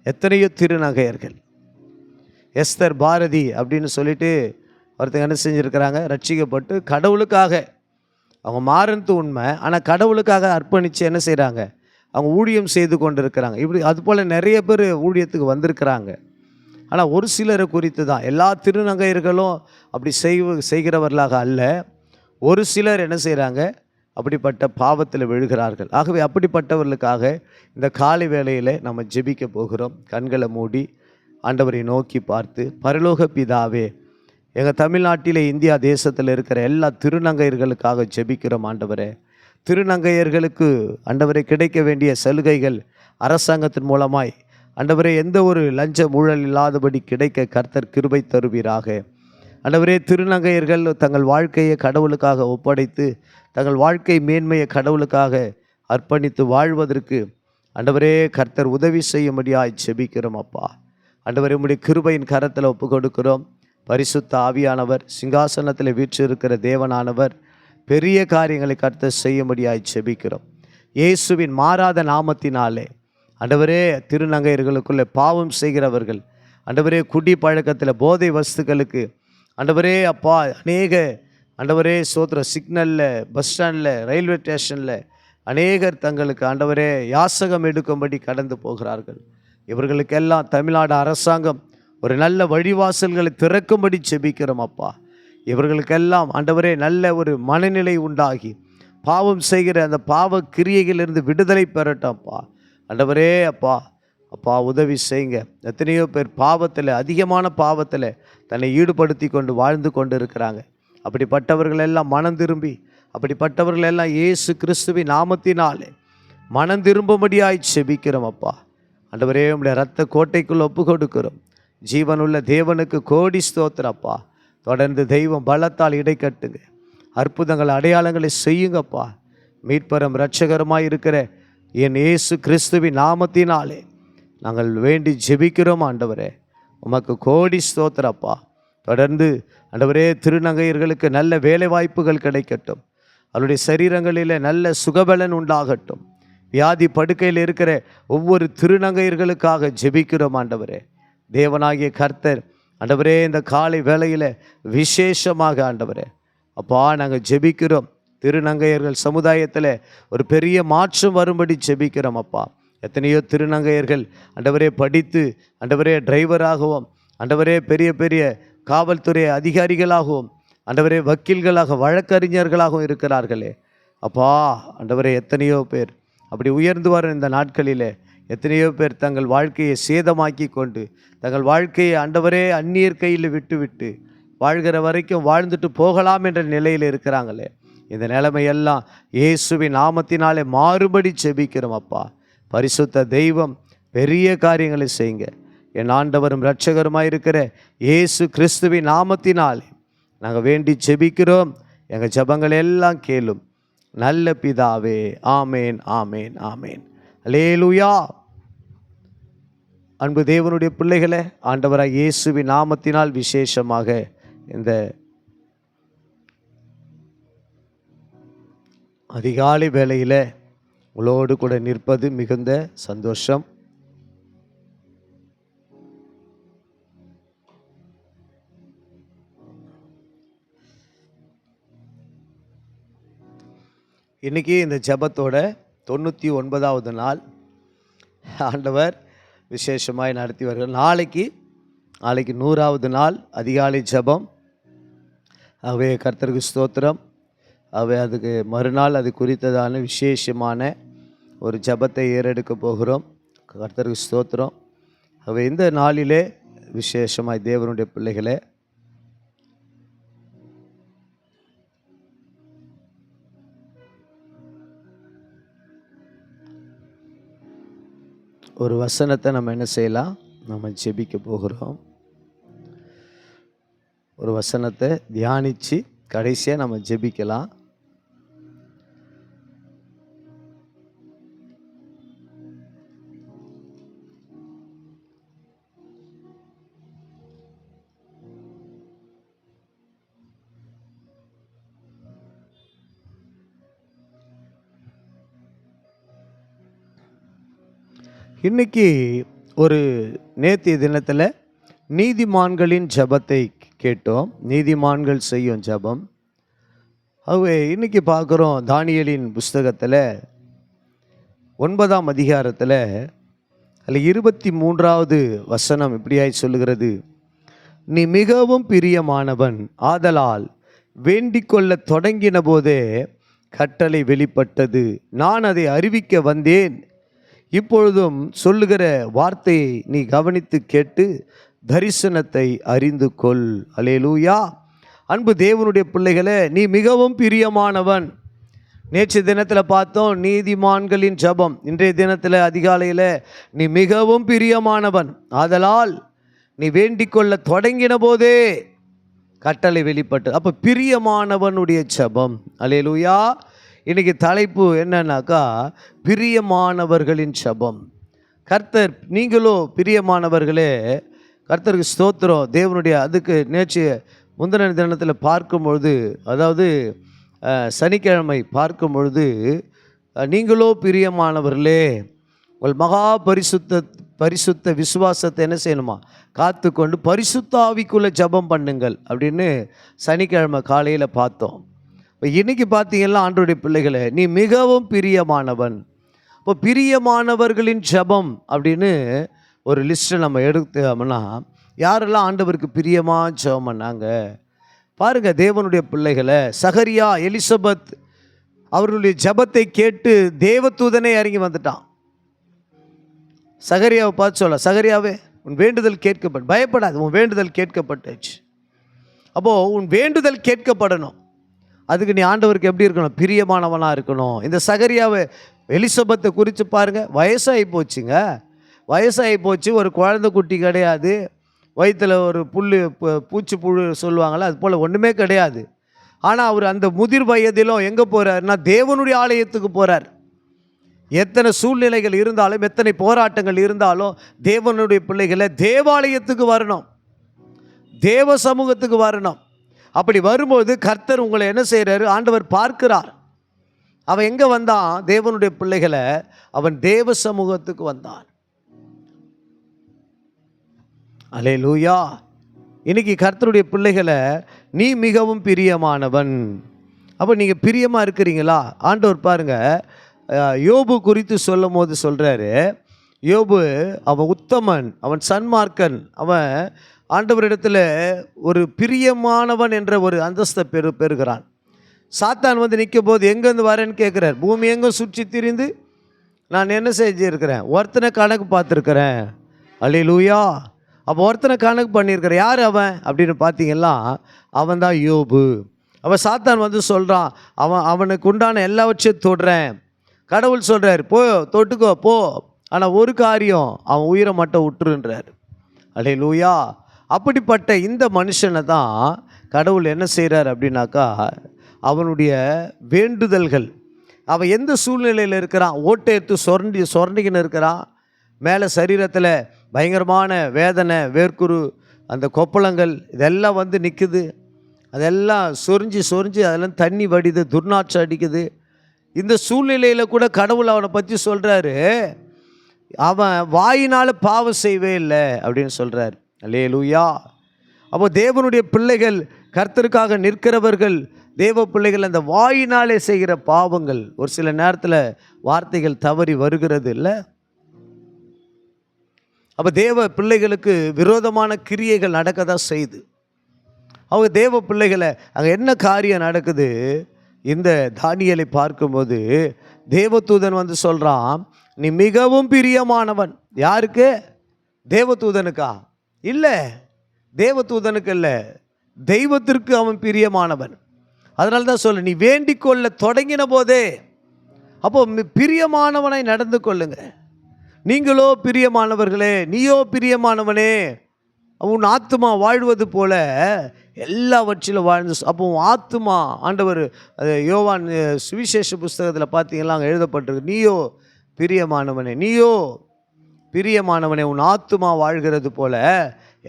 எத்தனையோ திருநங்கையர்கள், எஸ்தர் பாரதி அப்படின்னு சொல்லிட்டு ஒருத்தங்க என்ன செஞ்சுருக்கிறாங்க, ரட்சிக்கப்பட்டு கடவுளுக்காக அவங்க மாறந்து உண்மை, ஆனால் கடவுளுக்காக அர்ப்பணித்து என்ன செய்கிறாங்க, அவங்க ஊழியம் செய்து கொண்டு இருக்கிறாங்க. இப்படி அதுபோல் நிறைய பேர் ஊழியத்துக்கு வந்திருக்கிறாங்க. ஆனால் ஒரு சிலரை குறித்து தான், எல்லா திருநங்கையர்களும் அப்படி செய்கிறவர்களாக அல்ல. ஒரு சிலர் என்ன செய்கிறாங்க, அப்படிப்பட்ட பாவத்தில் விழுகிறார்கள். ஆகவே அப்படிப்பட்டவர்களுக்காக இந்த காலை வேளையில் நம்ம ஜெபிக்க போகிறோம். கண்களை மூடி ஆண்டவரை நோக்கி பார்த்து, பரலோக பிதாவே, எங்கள் தமிழ்நாட்டிலே இந்தியா தேசத்தில் இருக்கிற எல்லா திருநங்கையர்களுக்காக ஜெபிக்கிறோம். ஆண்டவரே, திருநங்கையர்களுக்கு ஆண்டவரை கிடைக்க வேண்டிய சலுகைகள் அரசாங்கத்தின் மூலமாய் ஆண்டவரே எந்த ஒரு லஞ்ச ஊழல் இல்லாதபடி கிடைக்க கர்த்தர் கிருபை தருவீராக. ஆண்டவரே, திருநங்கையர்கள் தங்கள் வாழ்க்கையை கடவுளுக்காக ஒப்படைத்து தங்கள் வாழ்க்கை மேன்மையை கடவுளுக்காக அர்ப்பணித்து வாழ்வதற்கு ஆண்டவரே கர்த்தர் உதவி செய்யும்படியாய் ஜெபிக்கிறோம். அப்பா ஆண்டவரே, உம்முடைய கிருபையின் கரத்தில் ஒப்பு கொடுக்கிறோம். பரிசுத்த ஆவியானவர், சிங்காசனத்தில் வீற்றிருக்கிற தேவனானவர் பெரிய காரியங்களை கர்த்தர் செய்யும்படியாய் ஜெபிக்கிறோம். இயேசுவின் மாறாத நாமத்தினாலே ஆண்டவரே, திருநங்கையர்களுக்குள்ளே பாவம் செய்கிறவர்கள் ஆண்டவரே, குடி பழக்கத்தில், போதை வஸ்துக்களுக்கு ஆண்டவரே அப்பா, அநேக ஆண்டவரே சோத்திர சிக்னலில், பஸ் ஸ்டாண்டில், ரயில்வே ஸ்டேஷனில் அநேகர் தங்களுக்கு ஆண்டவரே யாசகம் எடுக்கும்படி கடந்து போகிறார்கள். இவர்களுக்கெல்லாம் தமிழ்நாடு அரசாங்கம் ஒரு நல்ல வழிவாசல்களை திறக்கும்படி ஜெபிக்கிறோம். அப்பா, இவர்களுக்கெல்லாம் ஆண்டவரே நல்ல ஒரு மனநிலை உண்டாகி பாவம் செய்கிற அந்த பாவ கிரியைகளிலிருந்து விடுதலை பெறட்டப்பா. ஆண்டவரே அப்பா உதவி செய்யுங்க. எத்தனையோ பேர் பாவத்தில், அதிகமான பாவத்தில் தன்னை ஈடுபடுத்தி கொண்டு வாழ்ந்து கொண்டு இருக்கிறாங்க. அப்படிப்பட்டவர்களெல்லாம் மனம் திரும்பி, அப்படிப்பட்டவர்களெல்லாம் இயேசு கிறிஸ்துவின் நாமத்தினாலே மனம் திரும்பும்படியாய் செபிக்கிறோம். அப்பா ஆண்டவரே, உம்முடைய இரத்த கோட்டைக்குள் ஒப்பு கொடுக்கிறோம். ஜீவனுள்ள தேவனுக்கு கோடி ஸ்தோத்திரப்பா. தொடர்ந்து தெய்வம் பலத்தால் இடை கட்டுங்க, அற்புதங்கள் அடையாளங்களை செய்யுங்கப்பா. மீட்பரம் இரட்சகரமாய் இருக்கிற என் இயேசு கிறிஸ்துவின் நாமத்தினாலே நாங்கள் வேண்டி ஜெபிக்கிறோம். ஆண்டவரே, உமக்கு கோடி ஸ்தோத்திரப்பா. தொடர்ந்து ஆண்டவரே, திருநங்கையர்களுக்கு நல்ல வேலை வாய்ப்புகள் கிடைக்கட்டும். அவருடைய சரீரங்களில் நல்ல சுகபலன் உண்டாகட்டும். வியாதி படுக்கையில் இருக்கிற ஒவ்வொரு திருநங்கையர்களுக்காக ஜெபிக்கிறோம். ஆண்டவரே, தேவனாகிய கர்த்தர் ஆண்டவரே, இந்த காலை வேளையில் விசேஷமாக ஆண்டவரே அப்பா நாங்கள் ஜெபிக்கிறோம். திருநங்கையர்கள் சமுதாயத்தில் ஒரு பெரிய மாற்றம் வரும்படி ஜெபிக்கிறோம். அப்பா, எத்தனையோ திருநங்கையர்கள் ஆண்டவரே படித்து ஆண்டவரே டிரைவராகவும், ஆண்டவரே பெரிய பெரிய காவல்துறை அதிகாரிகளாகவும், ஆண்டவரே வக்கீல்களாக, வழக்கறிஞர்களாகவும் இருக்கிறார்களே. அப்பா ஆண்டவரே, எத்தனையோ பேர் அப்படி உயர்ந்து வரும் இந்த நாட்களில் எத்தனையோ பேர் தங்கள் வாழ்க்கையை சேதமாக்கி கொண்டு, தங்கள் வாழ்க்கையை ஆண்டவரே அந்நியர் கையில் விட்டு வாழ்கிற வரைக்கும் வாழ்ந்துட்டு போகலாம் என்ற நிலையில் இருக்கிறாங்களே. இந்த நிலைமையெல்லாம் இயேசுவின் நாமத்தினாலே மாறுபடி ஜெபிக்கிறோம். அப்பா, பரிசுத்த தெய்வம் பெரிய காரியங்களை செய்யுங்க. என் ஆண்டவரும் இரட்சகருமாய் இருக்கிற இயேசு கிறிஸ்துவின் நாமத்தினால் நாங்கள் வேண்டி ஜெபிக்கிறோம். எங்கள் ஜெபங்கள் எல்லாம் கேளும் நல்ல பிதாவே. ஆமேன், ஆமேன், ஆமேன். அல்லேலூயா. அன்பு தேவனுடைய பிள்ளைகளே, ஆண்டவராய் இயேசுவின் நாமத்தினால் விசேஷமாக இந்த அதிகாலை வேளையில் உங்களோடு கூட நிற்பது மிகுந்த சந்தோஷம். இன்னைக்கு இந்த ஜெபத்தோட 99வது நாள் ஆண்டவர் விசேஷமாய் நடத்தி வருகிறார். நாளைக்கு 100வது நாள் அதிகாலை ஜெபம். ஆகவே கர்த்தருக்கு ஸ்தோத்திரம். ஆகவே அதுக்கு மறுநாள் அது குறித்ததான விசேஷமான ஒரு ஜெபத்தை ஏறெடுக்க போகிறோம். கர்த்தருக்கு ஸ்தோத்திரம். ஆகவே இந்த நாளிலே விசேஷமாய் தேவனுடைய பிள்ளைகளே, ஒரு வசனத்தை நம்ம என்ன செய்யலாம், நம்ம ஜெபிக்க போகிறோம். ஒரு வசனத்தை தியானித்து கடைசியாக நம்ம ஜெபிக்கலாம். இன்னைக்கு ஒரு நேற்றைய தினத்தில் நீதிமான்களின் ஜெபத்தை கேட்டோம். நீதிமான்கள் செய்யும் ஜெபம். ஆகவே இன்னைக்கு பார்க்குறோம் தானியேலின் புஸ்தகத்தில் 9ஆம் அதிகாரத்தில் அதில் 23வது வசனம் இப்படியாய் சொல்லுகிறது: நீ மிகவும் பிரியமானவன், ஆதலால் வேண்டிக் கொள்ள தொடங்கின போதே கட்டளை வெளிப்பட்டது. நான் அதை அறிவிக்க வந்தேன். இப்பொழுதும் சொல்லுகிற வார்த்தையை நீ கவனித்து கேட்டு தரிசனத்தை அறிந்து கொள். அல்லேலூயா. அன்பு தேவனுடைய பிள்ளைகளே, நீ மிகவும் பிரியமானவன். நேற்று தினத்தில் பார்த்தோம் நீதிமான்களின் ஜெபம். இன்றைய தினத்தில் அதிகாலையில் நீ மிகவும் பிரியமானவன், ஆதலால் நீ வேண்டிக் கொள்ள தொடங்கின போதே கட்டளை வெளிப்பட்டு. அப்போ பிரியமானவனுடைய ஜெபம். அல்லேலூயா. இன்றைக்கி தலைப்பு என்னன்னாக்கா பிரியமானவர்களின் ஜெபம். கர்த்தர், நீங்களோ பிரியமானவர்களே, கர்த்தருக்கு ஸ்தோத்திரம். தேவனுடைய அதுக்கு நேற்று முந்தின தினத்தில் பார்க்கும்பொழுது, அதாவது சனிக்கிழமை பார்க்கும்பொழுது, நீங்களோ பிரியமானவர்களே உங்கள் மகா பரிசுத்த விசுவாசத்தை என்ன செய்யணுமா, காத்து கொண்டு பரிசுத்த ஆவிக்குள்ளே ஜெபம் பண்ணுங்கள் அப்படின்னு சனிக்கிழமை காலையில் பார்த்தோம். இப்போ இன்றைக்கி பார்த்தீங்கன்னா ஆண்டவருடைய பிள்ளைகளை, நீ மிகவும் பிரியமானவன். இப்போ பிரியமானவர்களின் ஜெபம் அப்படின்னு ஒரு லிஸ்ட்டை நம்ம எடுத்தோம்னா யாரெல்லாம் ஆண்டவருக்கு பிரியமாக ஜெபம் பண்ணாங்க பாருங்கள். தேவனுடைய பிள்ளைகளை, சகரியா, எலிசபெத் அவர்களுடைய ஜெபத்தை கேட்டு தேவதூதனே இறங்கி வந்துட்டான். சகரியாவை பார்த்து சொல்ல, சகரியாவே உன் வேண்டுதல் கேட்கப்பட்டு, பயப்படாது, உன் வேண்டுதல் கேட்கப்பட்டுச்சு. அப்போது உன் வேண்டுதல் கேட்கப்படணும். அதுக்கு நீ ஆண்டவருக்கு எப்படி இருக்கணும், பிரியமானவனாக இருக்கணும். இந்த சகரியாவை எலிசபெத்தை குறித்து பாருங்கள். வயசாகி போச்சுங்க, வயசாகி போச்சு. ஒரு குழந்தை குட்டி கிடையாது, வயிற்றில் ஒரு பூச்சி புழு சொல்லுவாங்கள்ல, அது போல் ஒன்றுமே கிடையாது. ஆனால் அவர் அந்த முதிர் வயதிலும் எங்கே போகிறாருன்னா தேவனுடைய ஆலயத்துக்கு போகிறார். எத்தனை சூழ்நிலைகள் இருந்தாலும், எத்தனை போராட்டங்கள் இருந்தாலும் தேவனுடைய பிள்ளைகளை தேவாலயத்துக்கு வரணும், தேவ சமூகத்துக்கு வரணும். அப்படி வரும்போது கர்த்தர் உங்களை என்ன செய்கிறாரு, ஆண்டவர் பார்க்கிறார். அவன் எங்கே வந்தான், தேவனுடைய பிள்ளைகளை அவன் தேவ சமூகத்துக்கு வந்தான். அல்லேலூயா. இன்னைக்கு கர்த்தருடைய பிள்ளைகளை, நீ மிகவும் பிரியமானவன். அப்போ நீங்கள் பிரியமாக இருக்கிறீங்களா? ஆண்டவர் பாருங்கள், யோபு குறித்து சொல்லும் போது சொல்கிறாரு, யோபு அவன் உத்தமன், அவன் சன்மார்க்கன், அவன் ஆண்டவரிடத்தில் ஒரு பிரியமானவன் என்ற ஒரு அந்தஸ்தை பெறுகிறான். சாத்தான் வந்து நிற்கும் போது எங்கேருந்து வரேன்னு கேட்குறார். பூமி எங்கும் சுற்றி திரிந்து நான் என்ன செஞ்சுருக்கிறேன், ஒருத்தனை கணக்கு பார்த்துருக்கிறேன். அல்லேலூயா. அப்போ ஒருத்தனை கணக்கு பண்ணியிருக்கிறேன். யார் அவன் அப்படின்னு பார்த்தீங்கன்னா அவன் தான் யோபு. அவன் சாத்தான் வந்து சொல்கிறான், அவனுக்கு உண்டான எல்லாவற்றையும் தொடுறேன். கடவுள் சொல்கிறார், போ தொட்டுக்கோ போ, ஆனால் ஒரு காரியம், அவன் உயிரை மட்டும் விட்டுருன்றார். அல்லேலூயா. அப்படிப்பட்ட இந்த மனுஷனை தான் கடவுள் என்ன செய்கிறார் அப்படின்னாக்கா, அவனுடைய வேண்டுதல்கள், அவன் எந்த சூழ்நிலையில் இருக்கிறான், ஓட்டை எடுத்து சொரண்டிக்கின்னு இருக்கிறான், மேலே சரீரத்தில் பயங்கரமான வேதனை, வேர்க்குரு, அந்த கொப்பளங்கள் இதெல்லாம் வந்து நிற்குது, அதெல்லாம் சொரிஞ்சு அதெல்லாம் தண்ணி வடிது, துர்நாற்றம் அடிக்குது. இந்த சூழ்நிலையில் கூட கடவுள் அவனை பற்றி சொல்கிறாரு, அவன் வாயினால் பாவம் செய்வே இல்லை அப்படின்னு சொல்கிறார். அல்லேலூயா. அப்போ தேவனுடைய பிள்ளைகள், கர்த்தருக்காக நிற்கிறவர்கள், தேவ பிள்ளைகள் அந்த வாயினாலே செய்கிற பாவங்கள், ஒரு சில நேரத்தில் வார்த்தைகள் தவறி வருகிறது இல்லை. அப்போ தேவ பிள்ளைகளுக்கு விரோதமான கிரியைகள் நடக்க தான் செய்யுது. அவங்க தேவ பிள்ளைகளை அங்கே என்ன காரியம் நடக்குது, இந்த தானியேலை பார்க்கும்போது தேவதூதன் வந்து சொல்கிறான், நீ மிகவும் பிரியமானவன். யாருக்கு? தேவதூதனுக்கா? இல்லை, தேவதூதனுக்கு இல்லை, தெய்வத்திற்கு அவன் பிரியமானவன். அதனால தான் சொல்ல, நீ வேண்டிக் கொள்ள தொடங்கின போதே, அப்போ பிரியமானவனை நடந்து கொள்ளுங்க. நீங்களோ பிரியமானவர்களே, நீயோ பிரியமானவனே, உன் ஆத்துமா வாழ்வது போல எல்லாவற்றிலும் வாழ்ந்து. அப்போ உன் ஆத்துமா, ஆண்டவர் அது யோவான் சுவிசேஷ புஸ்தகத்தில் பார்த்தீங்கன்னா அங்கே எழுதப்பட்டிருக்கு, நீயோ பிரியமானவனே, நீயோ பிரியமானவனே, உன் ஆத்துமா வாழ்கிறது போல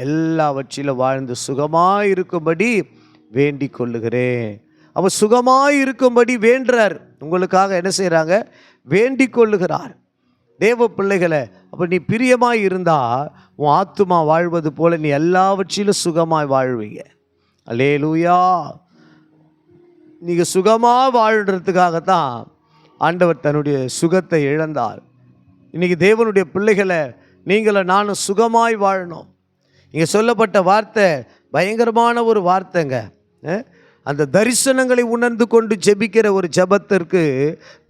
எல்லாவற்றிலும் வாழ்ந்து சுகமாக இருக்கும்படி வேண்டிக் கொள்ளுகிறேன். அப்போ சுகமாக இருக்கும்படி வேண்டுறார். உங்களுக்காக என்ன செய்கிறாங்க? வேண்டிக் கொள்ளுகிறார் தேவ பிள்ளைகளை. அப்போ நீ பிரியமாய் இருந்தால் உன் ஆத்துமா வாழ்வது போல நீ எல்லாவற்றிலும் சுகமாய் வாழ்வீங்க. அல்லேலூயா. நீங்கள் சுகமாக வாழ்கிறதுக்காகத்தான் ஆண்டவர் தன்னுடைய சுகத்தை இழந்தார். இன்றைக்கி தேவனுடைய பிள்ளைகளை நீங்களும் நானும் சுகமாய் வாழணும். இங்கே சொல்லப்பட்ட வார்த்தை பயங்கரமான ஒரு வார்த்தைங்க. அந்த தரிசனங்களை உணர்ந்து கொண்டு ஜெபிக்கிற ஒரு ஜெபத்திற்கு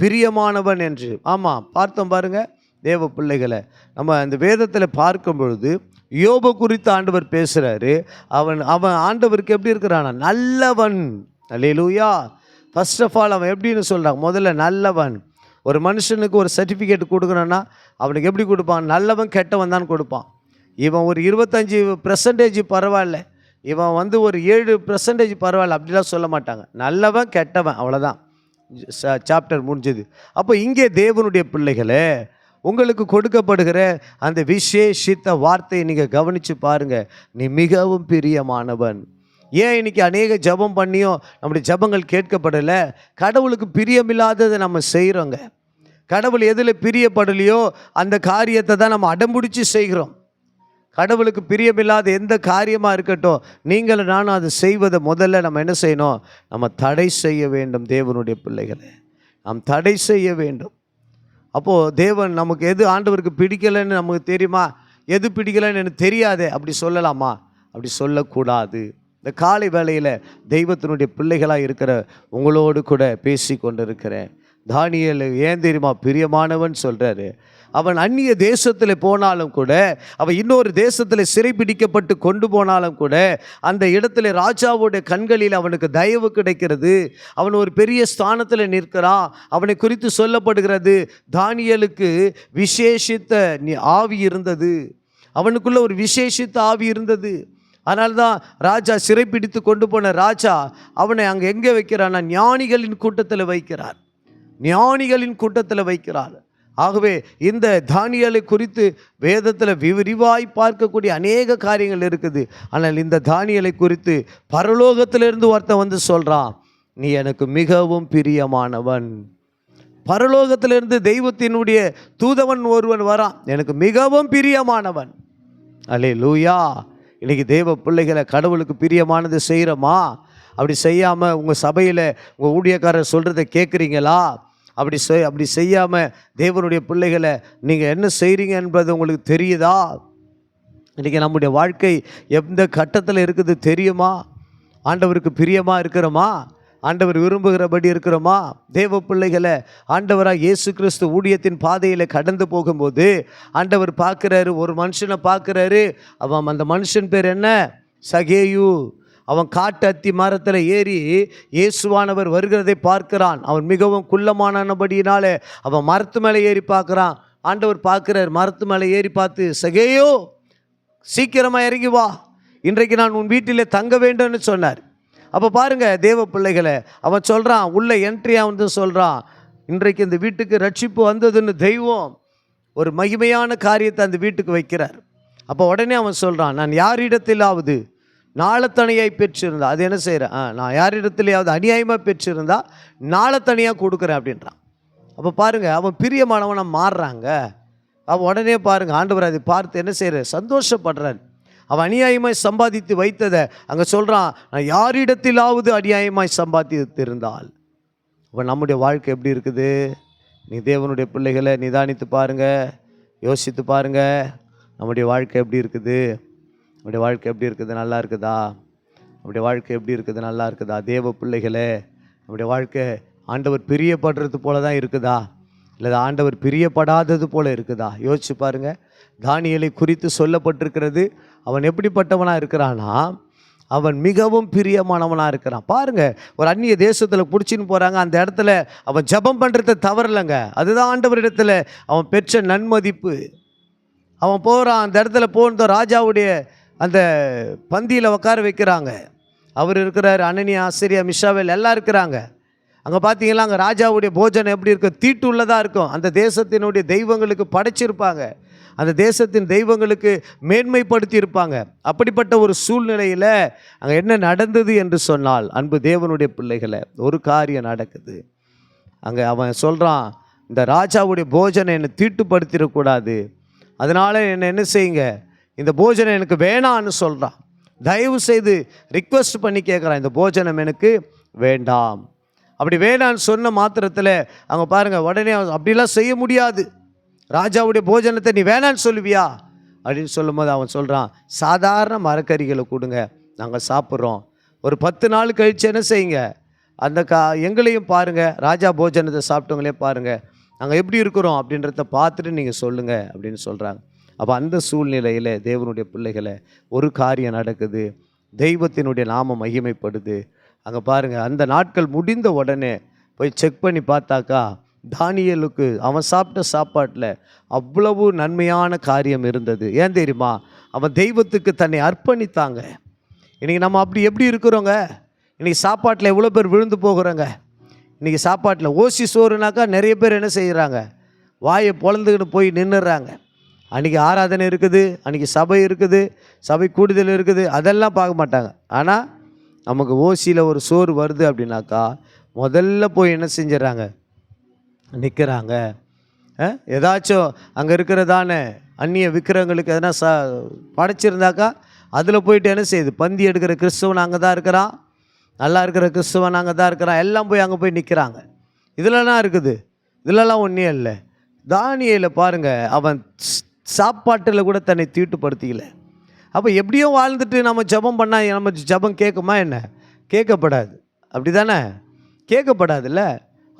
பிரியமானவன் என்று. ஆமாம், பார்த்தோம் பாருங்க தேவ பிள்ளைகளை. நம்ம அந்த வேதத்தில் பார்க்கும் பொழுது யோபு குறித்து ஆண்டவர் பேசுகிறாரு. அவன் ஆண்டவருக்கு எப்படி இருக்கிறானா? நல்லவன். அல்லேலூயா. ஃபர்ஸ்ட் ஆஃப் ஆல் அவன் எப்படின்னு சொல்கிறான்? முதல்ல நல்லவன். ஒரு மனுஷனுக்கு ஒரு சர்டிஃபிகேட் கொடுக்கணுன்னா அவனுக்கு எப்படி கொடுப்பான்? நல்லவன் கெட்டவன் தான் கொடுப்பான். இவன் ஒரு 25% பரவாயில்ல, இவன் வந்து ஒரு 7% பரவாயில்ல, அப்படிலாம் சொல்ல மாட்டாங்க. நல்லவன் கெட்டவன், அவ்வளோதான், சாப்டர் முடிஞ்சது. அப்போ இங்கே தேவனுடைய பிள்ளைகளே, உங்களுக்கு கொடுக்கப்படுகிற அந்த விசேஷித்த வார்த்தையை நீங்கள் கவனித்து பாருங்கள். நீ மிகவும் பிரியமானவன். ஏன் இன்னைக்கு அநேக ஜபம் பண்ணியும் நம்முடைய ஜபங்கள் கேட்கப்படலை? கடவுளுக்கு பிரியமில்லாததை நம்ம செய்கிறோங்க. கடவுள் எதில் பிரியப்படலையோ அந்த காரியத்தை தான் நம்ம அடம்பிடிச்சு செய்கிறோம். கடவுளுக்கு பிரியமில்லாத எந்த காரியமாக இருக்கட்டும், நீங்கள் நானும் அதை செய்வதை முதல்ல நம்ம என்ன செய்யணும்? நம்ம தடை செய்ய வேண்டும். தேவனுடைய பிள்ளைகளை நாம் தடை செய்ய வேண்டும். அப்போது தேவன் நமக்கு எது ஆண்டவருக்கு பிடிக்கலைன்னு நமக்கு தெரியுமா? எது பிடிக்கலைன்னு எனக்கு தெரியாது அப்படி சொல்லலாமா? அப்படி சொல்லக்கூடாது. இந்த காலை வேளையில் தெய்வத்தினுடைய பிள்ளைகளாக இருக்கிற உங்களோடு கூட பேசி கொண்டு இருக்கிறேன். தானியேல் ஏன் தெரியுமா பிரியமானவன் சொல்கிறாரு? அவன் அந்நிய தேசத்தில் போனாலும் கூட, அவன் இன்னொரு தேசத்தில் சிறைப்பிடிக்கப்பட்டு கொண்டு போனாலும் கூட, அந்த இடத்துல ராஜாவுடைய கண்களில் அவனுக்கு தயவு கிடைக்கிறது. அவன் ஒரு பெரிய ஸ்தானத்தில் நிற்கிறான். அவனை குறித்து சொல்லப்படுகிறது, தானியேலுக்கு விசேஷித்த ஆவி இருந்தது. அவனுக்குள்ள ஒரு விசேஷித்த ஆவி இருந்தது. அதனால்தான் ராஜா சிறைப்பிடித்து கொண்டு போன ராஜா அவனை அங்கே எங்கே வைக்கிறான்னா, ஞானிகளின் கூட்டத்தில் வைக்கிறார். ஞானிகளின் கூட்டத்தில் வைக்கிறார். ஆகவே இந்த தானியேலை குறித்து வேதத்தில் விரிவாய் பார்க்கக்கூடிய அநேக காரியங்கள் இருக்குது. ஆனால் இந்த தானியேலை குறித்து பரலோகத்திலிருந்து ஒருத்தன் வந்து சொல்கிறான், நீ எனக்கு மிகவும் பிரியமானவன். பரலோகத்திலிருந்து தெய்வத்தினுடைய தூதவன் ஒருவன் வரான், எனக்கு மிகவும் பிரியமானவன். அல்லேலூயா. இன்றைக்கி தேவ பிள்ளைகளை கடவுளுக்கு பிரியமானது செய்கிறோமா? அப்படி செய்யாமல் உங்கள் சபையில் உங்கள் ஊழியக்காரர் சொல்கிறத கேட்குறீங்களா? அப்படி செய்யாமல் தேவனுடைய பிள்ளைகளை நீங்கள் என்ன செய்கிறீங்க என்பது உங்களுக்கு தெரியுதா? இன்றைக்கி நம்முடைய வாழ்க்கை எந்த கட்டத்தில் இருக்குது தெரியுமா? ஆண்டவருக்கு பிரியமாக இருக்கிறோமா? ஆண்டவர் விரும்புகிறபடி இருக்கிறோமா? தேவ பிள்ளைகளை ஆண்டவராக இயேசு கிறிஸ்து ஊழியத்தின் பாதையில் கடந்து போகும்போது ஆண்டவர் பார்க்குறாரு, ஒரு மனுஷனை பார்க்குறாரு. அவன் அந்த மனுஷன் பேர் என்ன? சகேயு. அவன் காட்டு அத்தி மரத்தில் ஏறி இயேசுவானவர் வருகிறதை பார்க்கிறான். அவன் மிகவும் குள்ளமானபடியினாலே அவன் மரத்து மேலே ஏறி பார்க்குறான். ஆண்டவர் பார்க்குறார், மரத்து மேலே ஏறி பார்த்து, சகேயோ சீக்கிரமாக இறங்கி வா, இன்றைக்கு நான் உன் வீட்டிலே தங்க வேண்டும்னு சொன்னார். அப்போ பாருங்கள் தேவ பிள்ளைகளை, அவன் சொல்கிறான், உள்ள என்ட்ரியாக வந்து சொல்கிறான், இன்றைக்கு இந்த வீட்டுக்கு ரட்சிப்பு வந்ததுன்னு தெய்வம் ஒரு மகிமையான காரியத்தை அந்த வீட்டுக்கு வைக்கிறார். அப்போ உடனே அவன் சொல்கிறான், நான் யாரிடத்திலாவது நாளத்தனையாய் பெற்றிருந்தா, அது என்ன செய்கிறேன், நான் யாரிடத்திலேயாவது அநியாயமாக பெற்றிருந்தா நாளத்தனையாக கொடுக்குறேன் அப்படின்றான். அப்போ பாருங்கள் அவன் பிரியமானவனாக மாறுறாங்க. அவன் உடனே பாருங்கள் ஆண்டவர் அதை பார்த்து என்ன செய்கிறார், சந்தோஷப்படுறார். அவன் அநியாயமாய் சம்பாதித்து வைத்ததை அங்கே சொல்கிறான், நான் யாரிடத்திலாவது அநியாயமாய் சம்பாதித்திருந்தால். இப்போ நம்முடைய வாழ்க்கை எப்படி இருக்குது? நீ தேவனுடைய பிள்ளைகளை நிதானித்து பாருங்கள், யோசித்து பாருங்கள், நம்முடைய வாழ்க்கை எப்படி இருக்குது? நம்முடைய வாழ்க்கை எப்படி இருக்குது? நல்லா இருக்குதா? நம்முடைய வாழ்க்கை எப்படி இருக்குது? நல்லா இருக்குதா? தேவ பிள்ளைகளே, நம்முடைய வாழ்க்கை ஆண்டவர் பிரியப்படுறது போல தான் இருக்குதா, இல்லை ஆண்டவர் பிரியப்படாதது போல இருக்குதா? யோசிச்சு பாருங்கள். தானியேலை குறித்து சொல்லப்பட்டிருக்கிறது, அவன் எப்படிப்பட்டவனாக இருக்கிறானா, அவன் மிகவும் பிரியமானவனாக இருக்கிறான். பாருங்கள், ஒரு அந்நிய தேசத்தில் பிடிச்சின்னு போகிறாங்க, அந்த இடத்துல அவன் ஜெபம் பண்ணுறது தவறலைங்க. அதுதான் ஆண்டவரிடத்தில் அவன் பெற்ற நன்மதிப்பு. அவன் போகிறான், அந்த இடத்துல போன ராஜாவுடைய அந்த பந்தியில் உட்கார வைக்கிறாங்க. அவர் இருக்கிறார், அனனியா, ஆசிரியா, மிஷாவேல் எல்லாம் இருக்கிறாங்க. அங்கே பார்த்தீங்கன்னா அங்கே ராஜாவுடைய போஜனம் எப்படி இருக்கும்? தீட்டு உள்ளதாக இருக்கும். அந்த தேசத்தினுடைய தெய்வங்களுக்கு படைச்சிருப்பாங்க, அந்த தேசத்தின் தெய்வங்களுக்கு மேன்மைப்படுத்தி இருப்பாங்க. அப்படிப்பட்ட ஒரு சூழ்நிலையில் அங்கே என்ன நடந்தது என்று சொன்னால், அன்பு தேவனுடைய பிள்ளைகளை, ஒரு காரியம் நடக்குது. அங்கே அவன் சொல்கிறான், இந்த ராஜாவுடைய போஜனம் என்னை தீட்டுப்படுத்திடக்கூடாது, அதனால் என்னை என்ன செய்யுங்க, இந்த போஜனம் எனக்கு வேணான்னு சொல்கிறான். தயவு செய்து ரிக்வெஸ்ட் பண்ணி கேட்குறான், இந்த போஜனம் எனக்கு வேண்டாம். அப்படி வேணான்னு சொன்ன மாத்திரத்தில் அவங்க பாருங்கள், உடனே அப்படிலாம் செய்ய முடியாது, ராஜாவுடைய போஜனத்தை நீ வேணான்னு சொல்லுவியா அப்படின்னு சொல்லும்போது அவன் சொல்கிறான், சாதாரண மரக்கறிகளை கொடுங்க, நாங்கள் சாப்பிட்றோம். ஒரு 10 நாள் கழித்து என்ன செய்யுங்க, அந்த எங்களையும் பாருங்கள், ராஜா போஜனத்தை சாப்பிட்டவங்களே பாருங்கள், நாங்கள் எப்படி இருக்கிறோம் அப்படின்றத பார்த்துட்டு நீங்கள் சொல்லுங்கள் அப்படின்னு சொல்கிறாங்க. அப்போ அந்த சூழ்நிலையில் தேவனுடைய பிள்ளைகளை ஒரு காரியம் நடக்குது, தெய்வத்தினுடைய நாமம் மகிமைப்படுது. அங்கே பாருங்கள், அந்த நாட்கள் முடிந்த உடனே போய் செக் பண்ணி பார்த்தாக்கா, தானியேலுக்கு அவன் சாப்பிட்ட சாப்பாட்டில் அவ்வளவு நன்மையான காரியம் இருந்தது. ஏன் தெரியுமா? அவன் தெய்வத்துக்கு தன்னை அர்ப்பணித்தாங்க. இன்றைக்கி நம்ம அப்படி எப்படி இருக்கிறோங்க? இன்றைக்கி சாப்பாட்டில் எவ்வளோ பேர் விழுந்து போகிறோங்க. இன்றைக்கி சாப்பாட்டில் ஓசி சோறுனாக்கா நிறைய பேர் என்ன செய்கிறாங்க, வாயை பொழந்துக்கிட்டு போய் நின்றுறாங்க. அன்றைக்கி ஆராதனை இருக்குது, அன்றைக்கி சபை இருக்குது, சபை கூடுதல் இருக்குது, அதெல்லாம் பார்க்க மாட்டாங்க. ஆனால் நமக்கு ஓசியில் ஒரு சோறு வருது அப்படின்னாக்கா முதல்ல போய் என்ன செஞ்சிடறாங்க, நிற்கிறாங்க. ஏதாச்சும் அங்கே இருக்கிறதான அந்நிய விக்கிரகங்களுக்கு எதனா படைச்சிருந்தாக்கா அதில் போயிட்டு என்ன செய்யுது, பந்தி எடுக்கிற கிறிஸ்துவன் அங்கே தான் இருக்கிறான், நல்லா இருக்கிற கிறிஸ்துவன் அங்கே தான் இருக்கிறான், எல்லாம் போய் அங்கே போய் நிற்கிறாங்க. இதிலலாம் இருக்குது, இதிலலாம் ஒன்றே இல்லை. தானியேலை பாருங்கள், அவன் சாப்பாட்டில் கூட தன்னை தீட்டுப்படுத்திக்கல. அப்போ எப்படியோ வாழ்ந்துட்டு நம்ம ஜெபம் பண்ணால் நம்ம ஜெபம் கேட்குமா என்ன? கேட்கப்படாது, அப்படி தானே? கேட்கப்படாதுல்ல.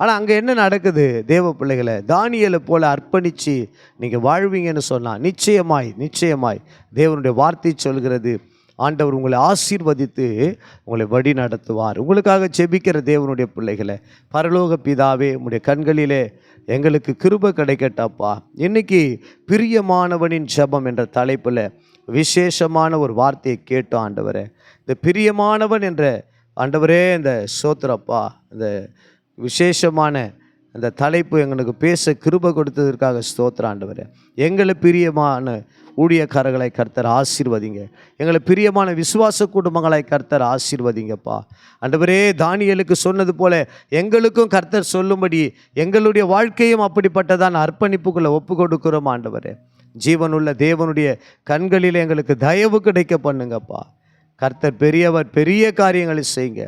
ஆனால் அங்கே என்ன நடக்குது தேவ பிள்ளைகளை, தானியேலை போல் அர்ப்பணித்து நீங்கள் வாழ்வீங்கன்னு சொன்னால் நிச்சயமாய் தேவனுடைய வார்த்தை சொல்கிறது, ஆண்டவர் உங்களை ஆசீர்வதித்து உங்களை வழி நடத்துவார். உங்களுக்காக ஜெபிக்கிற தேவனுடைய பிள்ளைகளை, பரலோக பிதாவே, உங்களுடைய கண்களிலே எங்களுக்கு கிருபை கிடைக்கட்டாப்பா. இன்றைக்கி பிரியமானவனின் ஜெபம் என்ற தலைப்பில் விசேஷமான ஒரு வார்த்தையை கேட்டோம் ஆண்டவரே. இந்த பிரியமானவன் என்ற ஆண்டவரே, இந்த சோத்திரப்பா, இந்த விசேஷமான அந்த தலைப்பு எங்களுக்கு பேச கிருபை கொடுத்ததற்காக ஸ்தோத்திரம் ஆண்டவரே. எங்களை பிரியமான ஊழியக்காரர்களை கர்த்தர் ஆசீர்வதிங்க, எங்களை பிரியமான விசுவாச குடும்பங்களை கர்த்தர் ஆசீர்வதிங்கப்பா. ஆண்டவரே, தானியேலுக்கு சொன்னது போல எங்களுக்கும் கர்த்தர் சொல்லும்படி எங்களுடைய வாழ்க்கையும் அப்படிப்பட்டதான் அர்ப்பணிப்புக்குள்ளே ஒப்பு கொடுக்கிறோம் ஆண்டவரே. ஜீவனுள்ள தேவனுடைய கண்களில் எங்களுக்கு தயவு கிடைக்க பண்ணுங்கப்பா. கர்த்தர் பெரியவர், பெரிய காரியங்களை செய்யுங்க.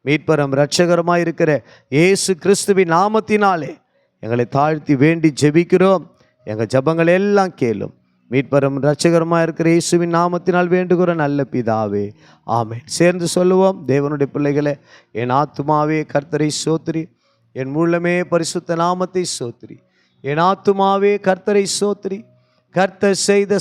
மீட்பரம் இரட்சகரமாக இருக்கிற இயேசு கிறிஸ்துவின் நாமத்தினாலே எங்களை தாழ்த்தி வேண்டி ஜெபிக்கிறோம். எங்கள் ஜெபங்கள் எல்லாம் கேளும். மீட்பரம் இரட்சகரமாக இருக்கிற இயேசுவின் நாமத்தினால் வேண்டுகிற நல்ல பிதாவே, ஆமென். சேர்ந்து சொல்லுவோம், தேவனுடைய பிள்ளைகளே, என் ஆத்துமாவே கர்த்தரை சோத்திரி, என் முள்ளமே பரிசுத்த நாமத்தை சோத்திரி. என் ஆத்துமாவே கர்த்தரை சோத்திரி, கர்த்தர் செய்த